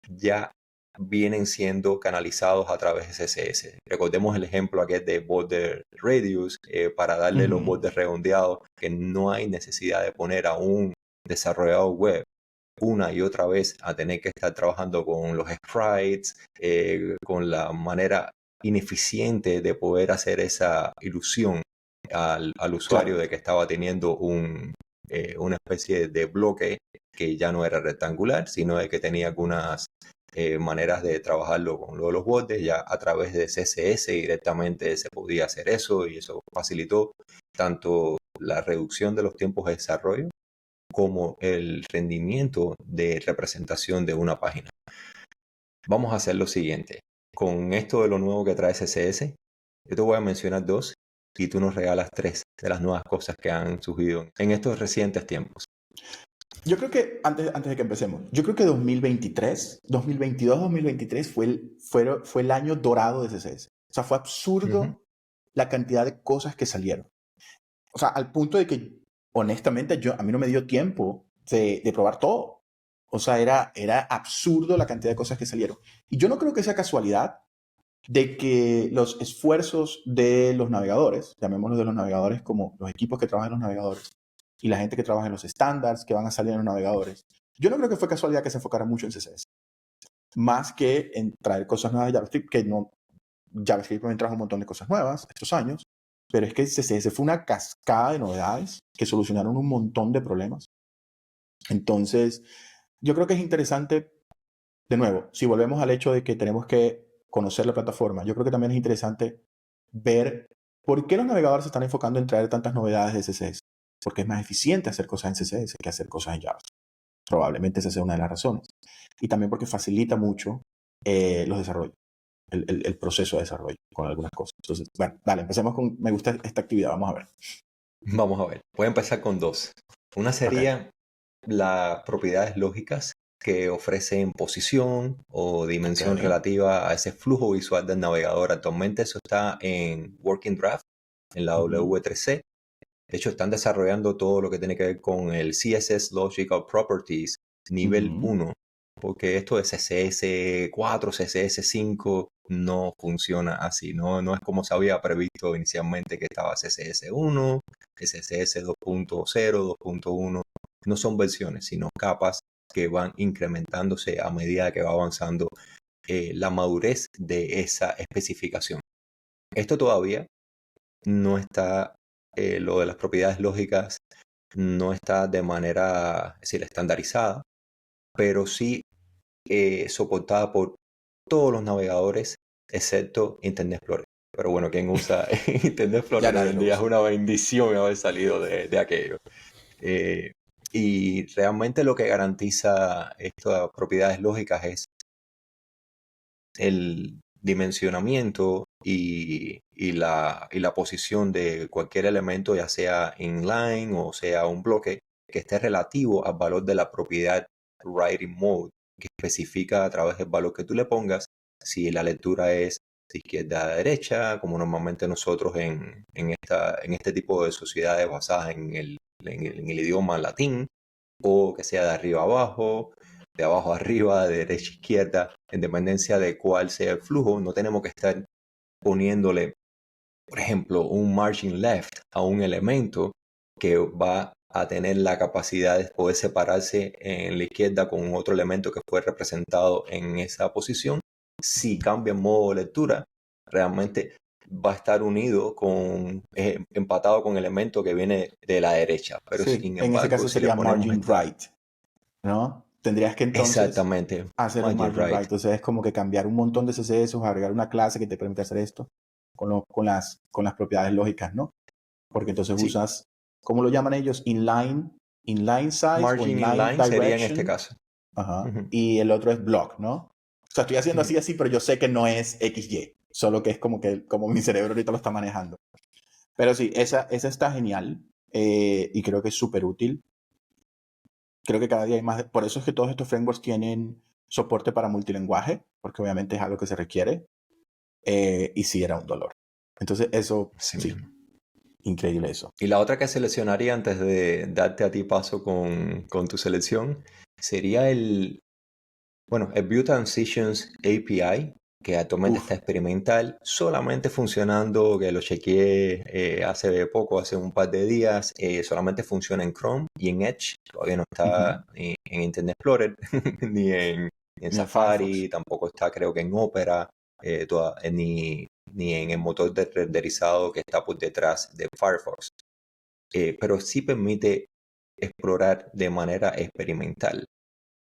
ya vienen siendo canalizados a través de CSS. Recordemos el ejemplo aquel de border radius para darle los ujú, bordes redondeados, que no hay necesidad de poner a un desarrollador web una y otra vez a tener que estar trabajando con los sprites, con la manera ineficiente de poder hacer esa ilusión al usuario claro, de que estaba teniendo una especie de bloque que ya no era rectangular, sino de que tenía algunas maneras de trabajarlo con lo de los bordes. Ya a través de CSS directamente se podía hacer eso y eso facilitó tanto la reducción de los tiempos de desarrollo como el rendimiento de representación de una página. Vamos a hacer lo siguiente. Con esto de lo nuevo que trae CSS, yo te voy a mencionar dos y tú nos regalas tres de las nuevas cosas que han surgido en estos recientes tiempos. yo creo que antes de que empecemos, yo creo que 2023, 2022, 2023 fue el año dorado de CSS. O sea, fue Ujú. absurdo la cantidad de cosas que salieron. O sea, al punto de que, honestamente, a mí no me dio tiempo de probar todo. O sea, era absurdo la cantidad de cosas que salieron. Y yo no creo que sea casualidad de que los esfuerzos de los navegadores, llamémoslos de los navegadores como los equipos que trabajan en los navegadores y la gente que trabaja en los estándares que van a salir en los navegadores, yo no creo que fue casualidad que se enfocaran mucho en CSS, más que en traer cosas nuevas de JavaScript, que no, JavaScript también trajo un montón de cosas nuevas estos años, pero es que CSS fue una cascada de novedades que solucionaron un montón de problemas. Entonces, yo creo que es interesante, de nuevo, si volvemos al hecho de que tenemos que conocer la plataforma, yo creo que también es interesante ver por qué los navegadores se están enfocando en traer tantas novedades de CSS. Porque es más eficiente hacer cosas en CSS que hacer cosas en JavaScript. Probablemente esa sea una de las razones. Y también porque facilita mucho los desarrollos, el proceso de desarrollo con algunas cosas. Entonces, bueno, dale, empecemos con, me gusta esta actividad, vamos a ver. Vamos a ver. Voy a empezar con dos. Una Ok. sería las propiedades lógicas que ofrecen posición o Ok. dimensión relativa a ese flujo visual del navegador. Actualmente eso está en Working Draft, en la Ujú, W3C. De hecho, están desarrollando todo lo que tiene que ver con el CSS Logical Properties nivel ujú. 1, porque esto de CSS4, CSS5 no funciona así, no es como se había previsto inicialmente que estaba CSS1, CSS 2.0, 2.1. No son versiones, sino capas que van incrementándose a medida que va avanzando la madurez de esa especificación. Esto todavía no está, lo de las propiedades lógicas no está de manera, es decir, estandarizada, pero sí soportada por todos los navegadores excepto Internet Explorer. Pero bueno, quien usa Internet Ya Explorer hoy nadie en lo día es usa. una bendición haber salido de aquello. Eh, y realmente lo que garantiza estas propiedades lógicas es el dimensionamiento y la posición de cualquier elemento, ya sea inline o sea un bloque, que esté relativo al valor de la propiedad writing mode, que especifica a través del valor que tú le pongas si la lectura es de izquierda a derecha, como normalmente nosotros en este tipo de sociedades basadas en el idioma latín, o que sea de arriba a abajo, de abajo a arriba, de derecha a izquierda, en dependencia de cuál sea el flujo. No tenemos que estar poniéndole, por ejemplo, un margin left a un elemento que va a tener la capacidad de poder separarse en la izquierda con otro elemento que fue representado en esa posición. Si cambia el modo de lectura, realmente va a estar unido empatado con el elemento que viene de la derecha, pero Sí, sin en ese embargo, caso si le sería ponemos margin right, ¿no? Tendrías que entonces exactamente, hacer un margin margin right. right, Entonces es como que cambiar un montón de CSS o agregar una clase que te permite hacer esto con las propiedades lógicas, ¿no? Porque entonces sí, usas, ¿cómo lo llaman ellos? Inline size o margin inline inline sería en este direction. caso. Ajá. Ujú, Y el otro es block, ¿no? O sea, estoy haciendo ujú. así, pero yo sé que no es XY. Solo que es como mi cerebro ahorita lo está manejando. Pero sí, esa está genial. Y creo que es súper útil. Creo que cada día hay más. Por eso es que todos estos frameworks tienen soporte para multilenguaje, porque obviamente es algo que se requiere. Y sí era un dolor. Entonces, eso, Así sí, mismo. increíble eso. Y la otra que seleccionaría antes de darte a ti paso con tu selección sería el View Transitions API, que actualmente Uf. está experimental, solamente funcionando, que lo chequeé hace poco, hace un par de días, solamente funciona en Chrome y en Edge, todavía no Ujú. está ni en Internet Explorer, ni en Ni el Firefox. Safari, tampoco está creo que en Opera, ni en el motor de renderizado que está por detrás de Firefox. Pero sí permite explorar de manera experimental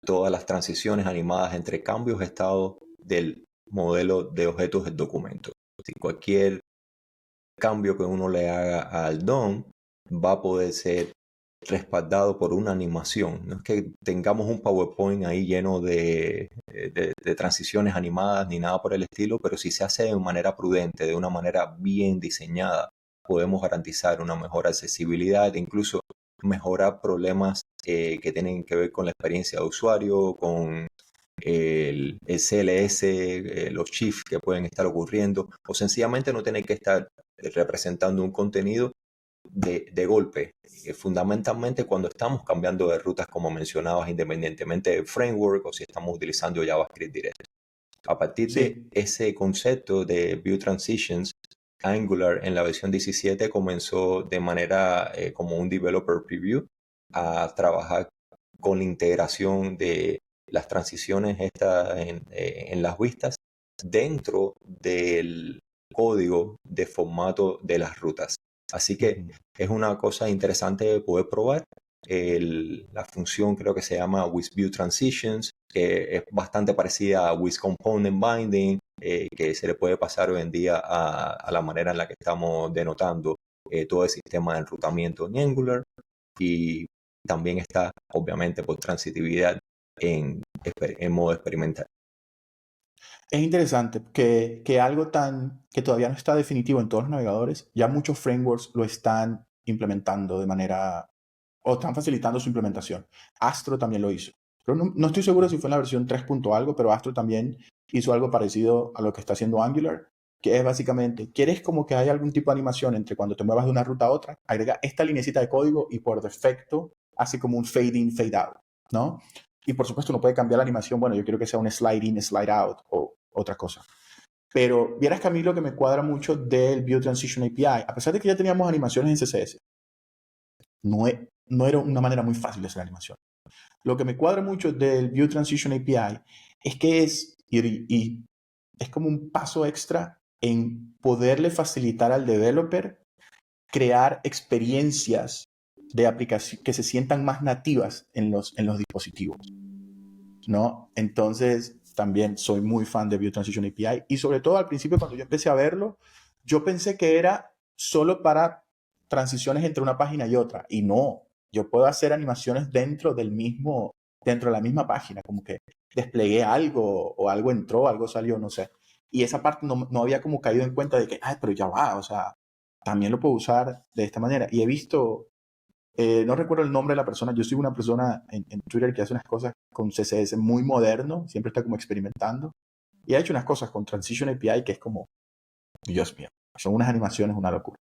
todas las transiciones animadas entre cambios de estado del modelo de objetos del documento. Si cualquier cambio que uno le haga al DOM va a poder ser respaldado por una animación. No es que tengamos un PowerPoint ahí lleno de transiciones animadas ni nada por el estilo, pero si se hace de manera prudente, de una manera bien diseñada, podemos garantizar una mejor accesibilidad e incluso mejorar problemas que tienen que ver con la experiencia de usuario, con el CLS, los shifts que pueden estar ocurriendo, o sencillamente no tener que estar representando un contenido de golpe. Fundamentalmente cuando estamos cambiando de rutas, como mencionabas, independientemente del framework o si estamos utilizando JavaScript directo. A partir de Sí. ese concepto de View Transitions, Angular en la versión 17 comenzó de manera como un developer preview a trabajar con la integración de las transiciones estas en las vistas dentro del código de formato de las rutas. Así que Ujú. es una cosa interesante de poder probar. La función creo que se llama WithViewTransitions, que es bastante parecida a WithComponentBinding, que se le puede pasar hoy en día a la manera en la que estamos denotando todo el sistema de enrutamiento en Angular. Y también está, obviamente, por transitividad en modo experimental. Es interesante que algo que todavía no está definitivo en todos los navegadores, ya muchos frameworks lo están implementando de manera, o están facilitando su implementación. Astro también lo hizo. Pero no estoy seguro si fue en la versión 3 punto algo, pero Astro también hizo algo parecido a lo que está haciendo Angular, que es básicamente, ¿quieres como que haya algún tipo de animación entre cuando te muevas de una ruta a otra? Agrega esta linecita de código y por defecto hace como un fade in, fade out, ¿no? Y por supuesto uno puede cambiar la animación, bueno, yo quiero que sea un slide in, slide out o otra cosa. Pero vieras que a mí lo que me cuadra mucho del View Transition API, a pesar de que ya teníamos animaciones en CSS, no era una manera muy fácil de hacer animación. Lo que me cuadra mucho del View Transition API es que y es como un paso extra en poderle facilitar al developer crear experiencias de aplicación que se sientan más nativas en los dispositivos, ¿no? Entonces, también soy muy fan de View Transition API y sobre todo al principio cuando yo empecé a verlo, yo pensé que era solo para transiciones entre una página y otra y no, yo puedo hacer animaciones dentro de la misma página, como que desplegué algo o algo entró, algo salió, no sé. Y esa parte no había como caído en cuenta de que, ay, pero ya va, o sea, también lo puedo usar de esta manera. Y he visto no recuerdo el nombre de la persona. Yo sigo una persona en Twitter que hace unas cosas con CSS muy moderno, siempre está como experimentando. Y ha hecho unas cosas con Transition API que es como, Dios mío, son unas animaciones, una locura.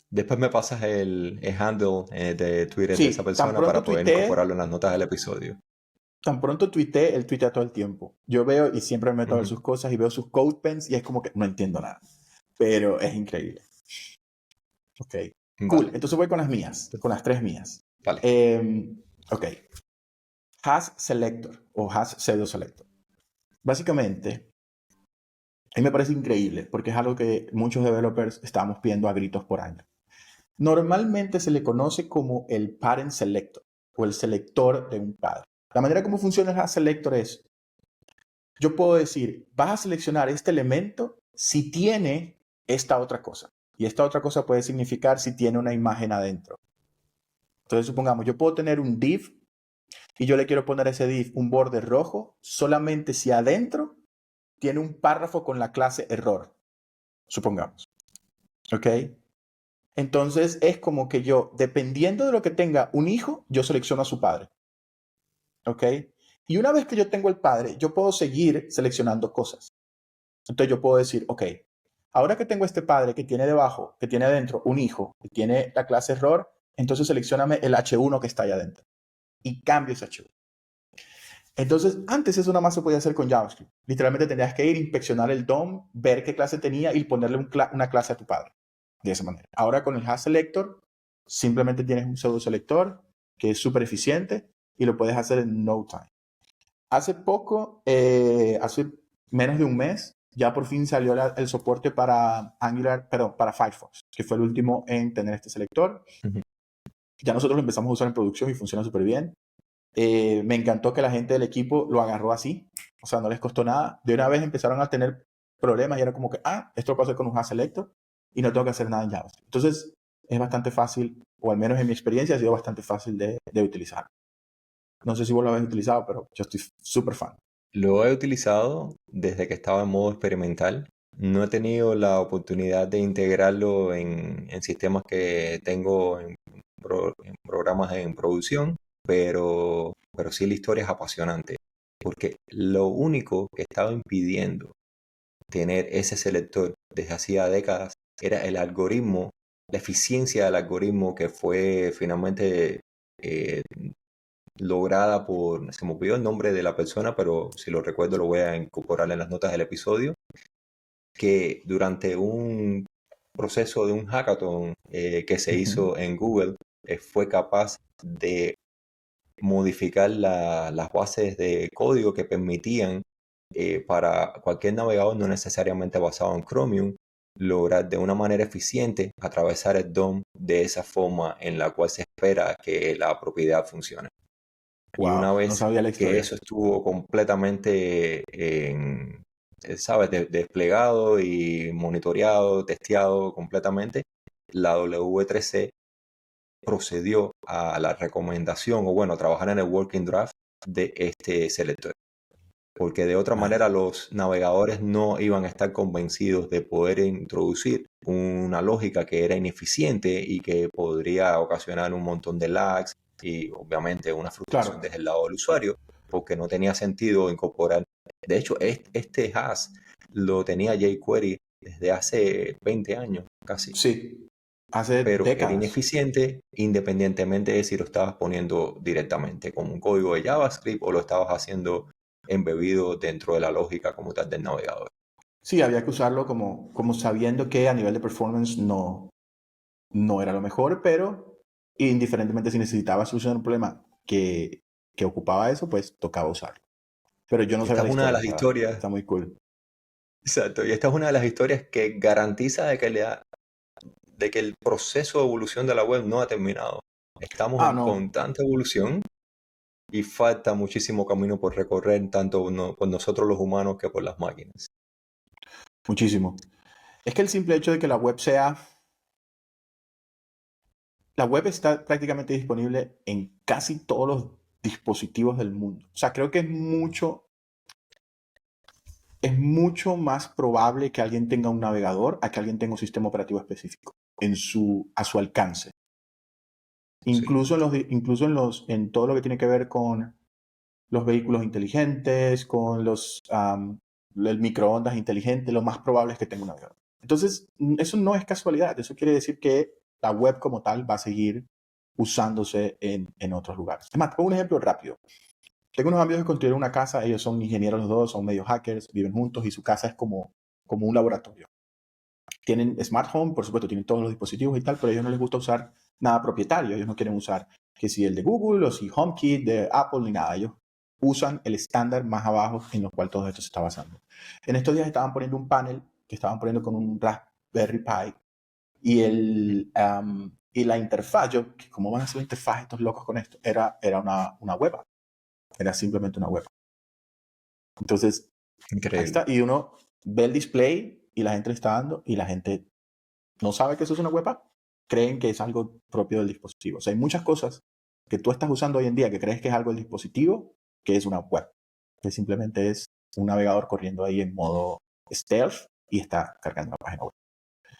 Después me pasas el handle de Twitter de esa Sí, persona para poder incorporarlo en las notas del episodio. tan pronto tuiteé, él tuitea todo el tiempo. Yo veo y siempre me meto a ver Ujú. sus cosas y veo sus code pens y es como que no entiendo nada. Pero es increíble. Ok, cool. Vale, Entonces voy con las mías, con las tres mías. vale. Ok, Has Selector o Has Pseudo Selector. Básicamente, A mí me parece increíble porque es algo que muchos developers estamos pidiendo a gritos por año. Normalmente se le conoce como el parent selector o el selector de un padre. La manera como funciona el selector es, yo puedo decir, vas a seleccionar este elemento si tiene esta otra cosa. Y esta otra cosa puede significar si tiene una imagen adentro. Entonces, supongamos, yo puedo tener un div y yo le quiero poner a ese div un border rojo solamente si adentro tiene un párrafo con la clase error, supongamos. ¿Ok? Entonces, es como que yo, dependiendo de lo que tenga un hijo, yo selecciono a su padre. ¿Ok? Y una vez que yo tengo el padre, yo puedo seguir seleccionando cosas. Entonces yo puedo decir, ok, ahora que tengo este padre que tiene debajo, que tiene adentro un hijo, que tiene la clase error, entonces seleccioname el H1 que está ahí adentro y cambio ese H1. Entonces, antes eso nada más se podía hacer con JavaScript. Literalmente tenías que ir, inspeccionar el DOM, ver qué clase tenía y ponerle una clase a tu padre. De esa manera. Ahora con el HashSelector, simplemente tienes un pseudo selector que es súper eficiente y lo puedes hacer en no time. Hace poco, hace menos de un mes, ya por fin salió el soporte para Angular, perdón, para Firefox, que fue el último en tener este selector. Ujú. Ya nosotros lo empezamos a usar en producción y funciona súper bien. Me encantó que la gente del equipo lo agarró así, o sea, no les costó nada. De una vez empezaron a tener problemas y era como que, esto lo puedo hacer con un HashSelector y no tengo que hacer nada en JavaScript. Entonces, es bastante fácil, o al menos en mi experiencia ha sido bastante fácil de utilizar. No sé si vos lo habéis utilizado, pero yo estoy súper fan. Lo he utilizado desde que estaba en modo experimental. No he tenido la oportunidad de integrarlo en sistemas que tengo en programas en producción, pero sí la historia es apasionante, porque lo único que estaba impidiendo tener ese selector desde hacía décadas era el algoritmo, la eficiencia del algoritmo que fue finalmente eh, lograda por, se me olvidó el nombre de la persona, pero si lo recuerdo lo voy a incorporar en las notas del episodio, que durante un proceso de un hackathon que se Ujú. hizo en Google, fue capaz de modificar las bases de código que permitían para cualquier navegador, no necesariamente basado en Chromium, lograr de una manera eficiente atravesar el DOM de esa forma en la cual se espera que la propiedad funcione. Y una Wow, no vez sabía la que historia. eso estuvo completamente, ¿sabes? Desplegado y monitoreado, testeado completamente, la W3C procedió a la recomendación, o bueno, a trabajar en el working draft de este selector. Porque de otra manera Nice. los navegadores no iban a estar convencidos de poder introducir una lógica que era ineficiente y que podría ocasionar un montón de lags y obviamente una frustración Claro. desde el lado del usuario, porque no tenía sentido incorporar. De hecho, este hash lo tenía jQuery desde hace 20 años casi, Sí, hace pero era décadas. ineficiente independientemente de si lo estabas poniendo directamente como un código de JavaScript o lo estabas haciendo embebido dentro de la lógica como tal del navegador. Sí, había que usarlo como sabiendo que a nivel de performance no era lo mejor, pero indiferentemente si necesitaba solucionar un problema que ocupaba eso, pues tocaba usarlo. Pero yo no Y sabía esta la es una de historia, las historias, está muy cool. exacto, y esta es una de las historias que garantiza de que el proceso de evolución de la web no ha terminado. Estamos Ah, en no, constante evolución y falta muchísimo camino por recorrer, tanto por nosotros los humanos que por las máquinas. muchísimo. Es que el simple hecho de que la web está prácticamente disponible en casi todos los dispositivos del mundo. O sea, creo que es mucho más probable que alguien tenga un navegador a que alguien tenga un sistema operativo específico a su alcance. Sí. En todo lo que tiene que ver con los vehículos inteligentes, con el microondas inteligente, lo más probable es que tenga un navegador. Entonces, eso no es casualidad. Eso quiere decir que la web como tal va a seguir usándose en otros lugares. Es más, te pongo un ejemplo rápido. Tengo unos amigos que construyeron una casa, ellos son ingenieros los dos, son medio hackers, viven juntos y su casa es como un laboratorio. Tienen smart home, por supuesto, tienen todos los dispositivos y tal, pero a ellos no les gusta usar nada propietario. Ellos no quieren usar que si el de Google o si HomeKit de Apple ni nada. Ellos usan el estándar más abajo en el cual todo esto se está basando. En estos días estaban poniendo un panel que estaban poniendo con un Raspberry Pi y la interfaz, ¿cómo van a hacer la interfaz estos locos con esto? Era una web app. Era simplemente una web app. Entonces, ahí Increíble. está. Y uno ve el display y la gente le está dando y la gente no sabe que eso es una web app. Creen que es algo propio del dispositivo. O sea, hay muchas cosas que tú estás usando hoy en día que crees que es algo del dispositivo, que es una web. Que simplemente es un navegador corriendo ahí en modo stealth y está cargando una página web.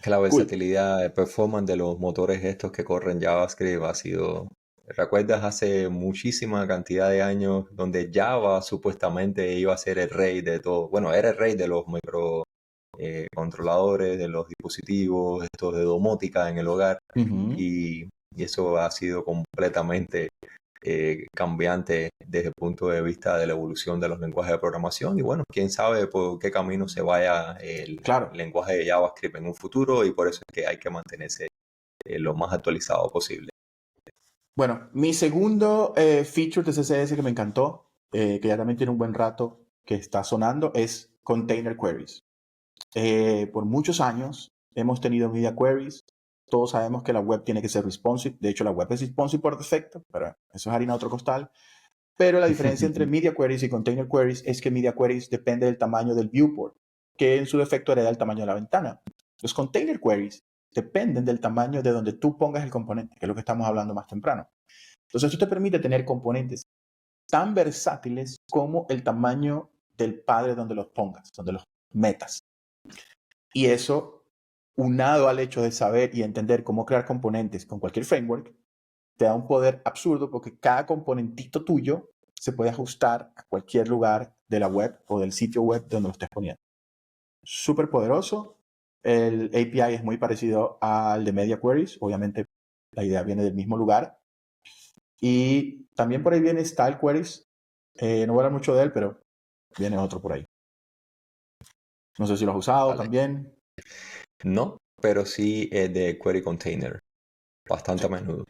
Que la Cool. versatilidad, el performance de los motores estos que corren JavaScript ha sido... ¿Recuerdas hace muchísima cantidad de años donde Java supuestamente iba a ser el rey de todo? Bueno, era el rey de los microcontroladores, de los dispositivos, estos de domótica en el hogar, Uh-huh. y eso ha sido completamente cambiante desde el punto de vista de la evolución de los lenguajes de programación. Y bueno, quién sabe por qué camino se vaya el Claro. lenguaje de JavaScript en un futuro, y por eso es que hay que mantenerse lo más actualizado posible. Bueno, mi segundo feature de CSS que me encantó, que ya también tiene un buen rato que está sonando, es Container Queries. Por muchos años hemos tenido media queries. Todos sabemos que la web tiene que ser responsive. De hecho, la web es responsive por defecto, pero eso es harina de otro costal. Pero la diferencia entre media queries y container queries es que media queries depende del tamaño del viewport, que en su defecto hereda el tamaño de la ventana. Los container queries dependen del tamaño de donde tú pongas el componente, que es lo que estamos hablando más temprano. Entonces, esto te permite tener componentes tan versátiles como el tamaño del padre donde los pongas, donde los metas. Y eso, unado al hecho de saber y entender cómo crear componentes con cualquier framework, te da un poder absurdo porque cada componentito tuyo se puede ajustar a cualquier lugar de la web o del sitio web donde lo estés poniendo. Súper poderoso. El API es muy parecido al de Media Queries. Obviamente, la idea viene del mismo lugar. Y también por ahí viene Style Queries. No voy a hablar mucho de él, pero viene otro por ahí. No sé si lo has usado Vale. también. No, pero sí de Query Container, bastante a menudo.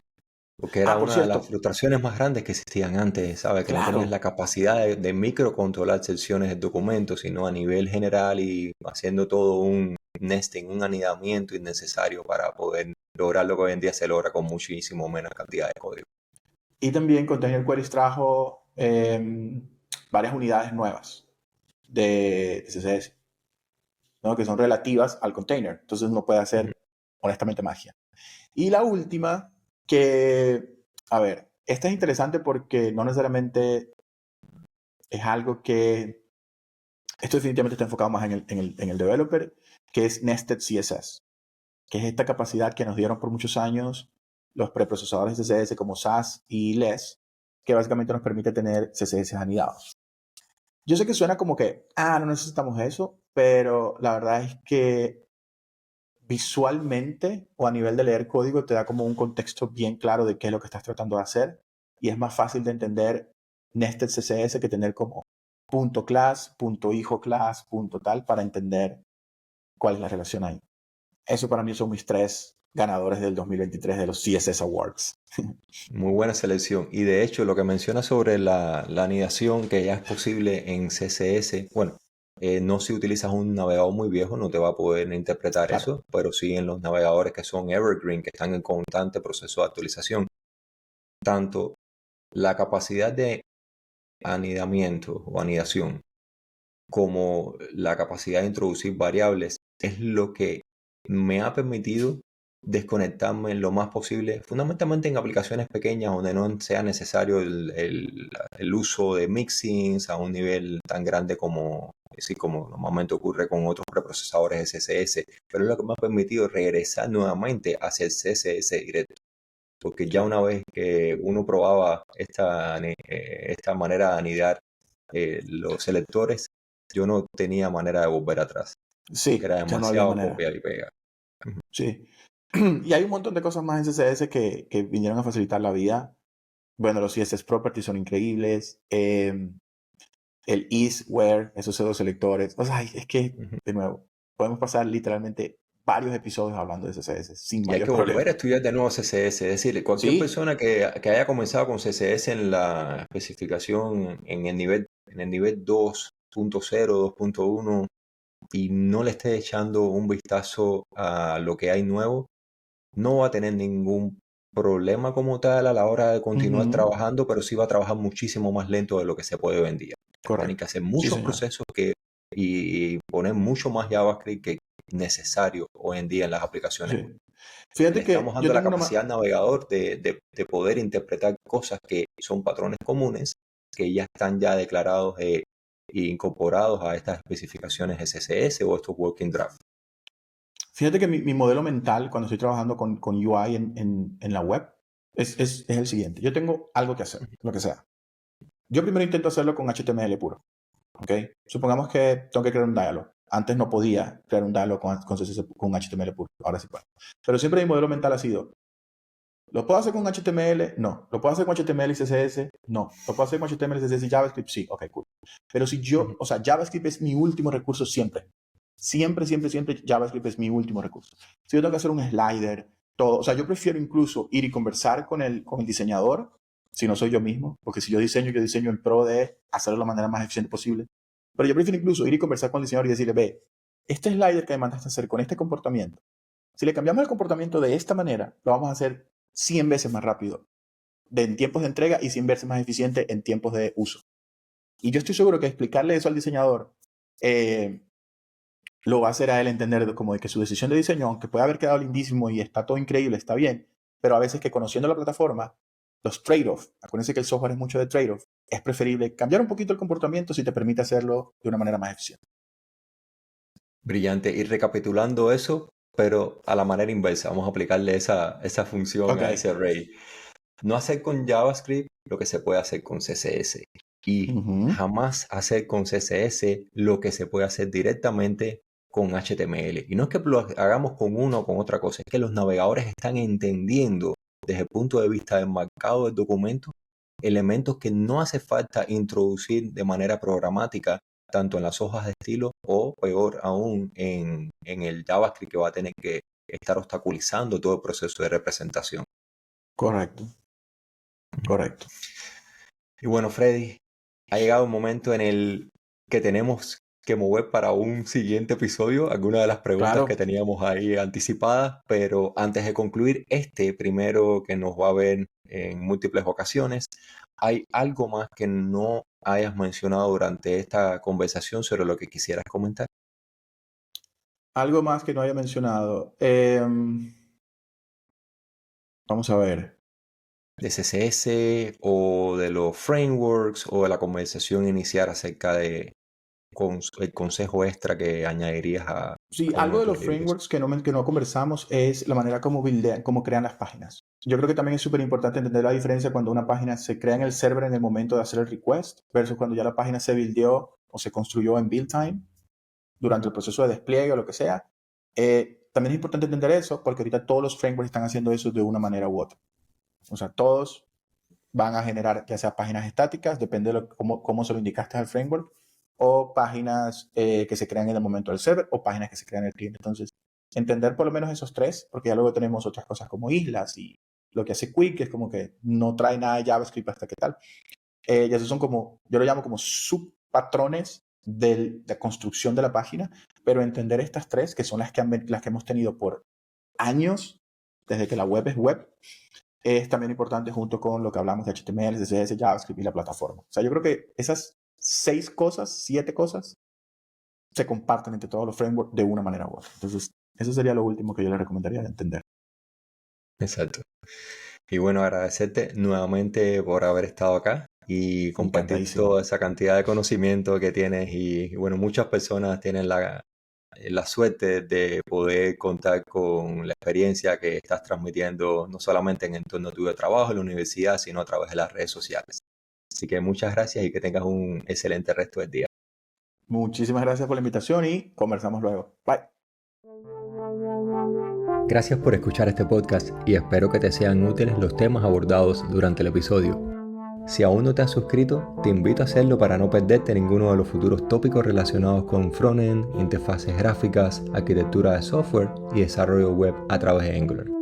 Porque era Por una de las cierto, frustraciones más grandes que existían antes, ¿sabes? Que no tenías la claro. capacidad de microcontrolar secciones del documento, sino a nivel general y haciendo todo un nesting, un anidamiento innecesario para poder lograr lo que hoy en día se logra con muchísimo menos cantidad de código. Y también Container Queries trajo varias unidades nuevas de CSS, ¿no? Que son relativas al container. Entonces uno puede hacer, honestamente, magia. Y la última, que, a ver, esta es interesante porque no necesariamente es algo que, esto definitivamente está enfocado más en el developer, que es Nested CSS, que es esta capacidad que nos dieron por muchos años los preprocesadores de CSS como SAS y LESS, que básicamente nos permite tener CSS anidados. Yo sé que suena como que, no necesitamos eso, pero la verdad es que visualmente o a nivel de leer código te da como un contexto bien claro de qué es lo que estás tratando de hacer y es más fácil de entender nested CSS que tener como punto class, punto hijo class, punto tal para entender cuál es la relación ahí. Eso para mí son mis 3 ganadores del 2023 de los CSS Awards. Muy buena selección. Y de hecho, lo que menciona sobre la anidación, que ya es posible en CSS, bueno, no si utilizas un navegador muy viejo, no te va a poder interpretar Claro. eso, pero sí en los navegadores que son evergreen, que están en constante proceso de actualización. Tanto la capacidad de anidamiento o anidación como la capacidad de introducir variables es lo que me ha permitido desconectarme lo más posible, fundamentalmente en aplicaciones pequeñas donde no sea necesario el uso de mixins a un nivel tan grande como, así como normalmente ocurre con otros preprocesadores de CSS, pero es lo que me ha permitido regresar nuevamente hacia el CSS directo. Porque ya Claro. una vez que uno probaba esta manera de anidar los selectores, yo no tenía manera de volver atrás, porque era Sí, ya no había demasiado manera. copiar y pegar. Ujú. Sí. Y hay un montón de cosas más en CSS que vinieron a facilitar la vida. Bueno, los CSS properties son increíbles. El is, where, esos pseudo selectores. O sea, es que, Ujú. de nuevo, podemos pasar literalmente varios episodios hablando de CSS sin Y hay mayor que volver a problema. estudiar de nuevo CSS. Es decir, cualquier Sí, persona que haya comenzado con CSS en la especificación en el nivel 2.0, 2.1 y no le esté echando un vistazo a lo que hay nuevo, no va a tener ningún problema como tal a la hora de continuar ujú, trabajando, pero sí va a trabajar muchísimo más lento de lo que se puede hoy en día. Va a tener que correcto. hacer Sí, muchos señor. procesos y poner mucho más JavaScript que necesario hoy en día en las aplicaciones web. Sí. Le Fíjate estamos que yo dando la tengo capacidad al navegador de poder interpretar cosas que son patrones comunes que ya están ya declarados e incorporados a estas especificaciones SSS o estos working drafts. Fíjate que mi modelo mental cuando estoy trabajando con UI en la web es el siguiente. Yo tengo algo que hacer, lo que sea. Yo primero intento hacerlo con HTML puro. ¿Ok? Supongamos que tengo que crear un dialog. Antes no podía crear un dialog con CSS, con HTML puro. Ahora sí puedo. Pero siempre mi modelo mental ha sido, ¿lo puedo hacer con HTML? No. ¿Lo puedo hacer con HTML y CSS? No. ¿Lo puedo hacer con HTML, CSS y JavaScript? Sí. Ok, cool. Pero si yo, Ujú. o sea, JavaScript es mi último recurso siempre. Siempre, siempre, siempre JavaScript es mi último recurso. Si yo tengo que hacer un slider, todo, o sea, yo prefiero incluso ir y conversar con el diseñador, si no soy yo mismo, porque si yo diseño en pro de hacerlo de la manera más eficiente posible. Pero yo prefiero incluso ir y conversar con el diseñador y decirle, ve, este slider que me mandaste a hacer con este comportamiento, si le cambiamos el comportamiento de esta manera, lo vamos a hacer 100 veces más rápido en tiempos de entrega y 100 veces más eficiente en tiempos de uso. Y yo estoy seguro que explicarle eso al diseñador lo va a hacer a él entender como de que su decisión de diseño, aunque puede haber quedado lindísimo y está todo increíble, está bien, pero a veces que conociendo la plataforma, los trade-off, acuérdense que el software es mucho de trade-off, es preferible cambiar un poquito el comportamiento si te permite hacerlo de una manera más eficiente. Brillante. Y recapitulando eso, pero a la manera inversa, vamos a aplicarle esa función Ok. a ese array. No hacer con JavaScript lo que se puede hacer con CSS y Ujú. jamás hacer con CSS lo que se puede hacer directamente con HTML. Y no es que lo hagamos con uno o con otra cosa, es que los navegadores están entendiendo desde el punto de vista del marcado del documento elementos que no hace falta introducir de manera programática tanto en las hojas de estilo o peor aún en el JavaScript que va a tener que estar obstaculizando todo el proceso de representación. Correcto, correcto. Y bueno, Freddy, ha llegado un momento en el que tenemos que mover para un siguiente episodio algunas de las preguntas que Claro. teníamos ahí anticipadas, pero antes de concluir este primero que nos va a ver en múltiples ocasiones, ¿hay algo más que no hayas mencionado durante esta conversación sobre lo que quisieras comentar? Algo más que no haya mencionado. Vamos a ver. ¿De CSS o de los frameworks o de la conversación inicial acerca de el consejo extra que añadirías a Sí, uno algo de de tus los libros? frameworks que no conversamos es la manera como cómo crean las páginas. Yo creo que también es súper importante entender la diferencia cuando una página se crea en el server en el momento de hacer el request versus cuando ya la página se buildeó o se construyó en build time durante el proceso de despliegue o lo que sea. También es importante entender eso porque ahorita todos los frameworks están haciendo eso de una manera u otra. O sea, todos van a generar ya sea páginas estáticas, depende de cómo se lo indicaste al framework, o páginas que se crean en el momento del server, o páginas que se crean en el cliente. Entonces, entender por lo menos esos tres, porque ya luego tenemos otras cosas como islas y lo que hace Quick, que es como que no trae nada de JavaScript hasta que tal. Y esos son como, yo lo llamo como subpatrones de la construcción de la página, pero entender estas tres, que son las que hemos tenido por años, desde que la web es web, es también importante junto con lo que hablamos de HTML, CSS, JavaScript y la plataforma. O sea, yo creo que esas 7 cosas, se comparten entre todos los frameworks de una manera u otra. Entonces, eso sería lo último que yo le recomendaría entender. Exacto. Y bueno, agradecerte nuevamente por haber estado acá y compartir Encantadísimo. toda esa cantidad de conocimiento que tienes. Y bueno, muchas personas tienen la suerte de poder contar con la experiencia que estás transmitiendo, no solamente en el entorno tuyo de trabajo, en la universidad, sino a través de las redes sociales. Así que muchas gracias y que tengas un excelente resto del día. Muchísimas gracias por la invitación y conversamos luego. Bye. Gracias por escuchar este podcast y espero que te sean útiles los temas abordados durante el episodio. Si aún no te has suscrito, te invito a hacerlo para no perderte ninguno de los futuros tópicos relacionados con frontend, interfaces gráficas, arquitectura de software y desarrollo web a través de Angular.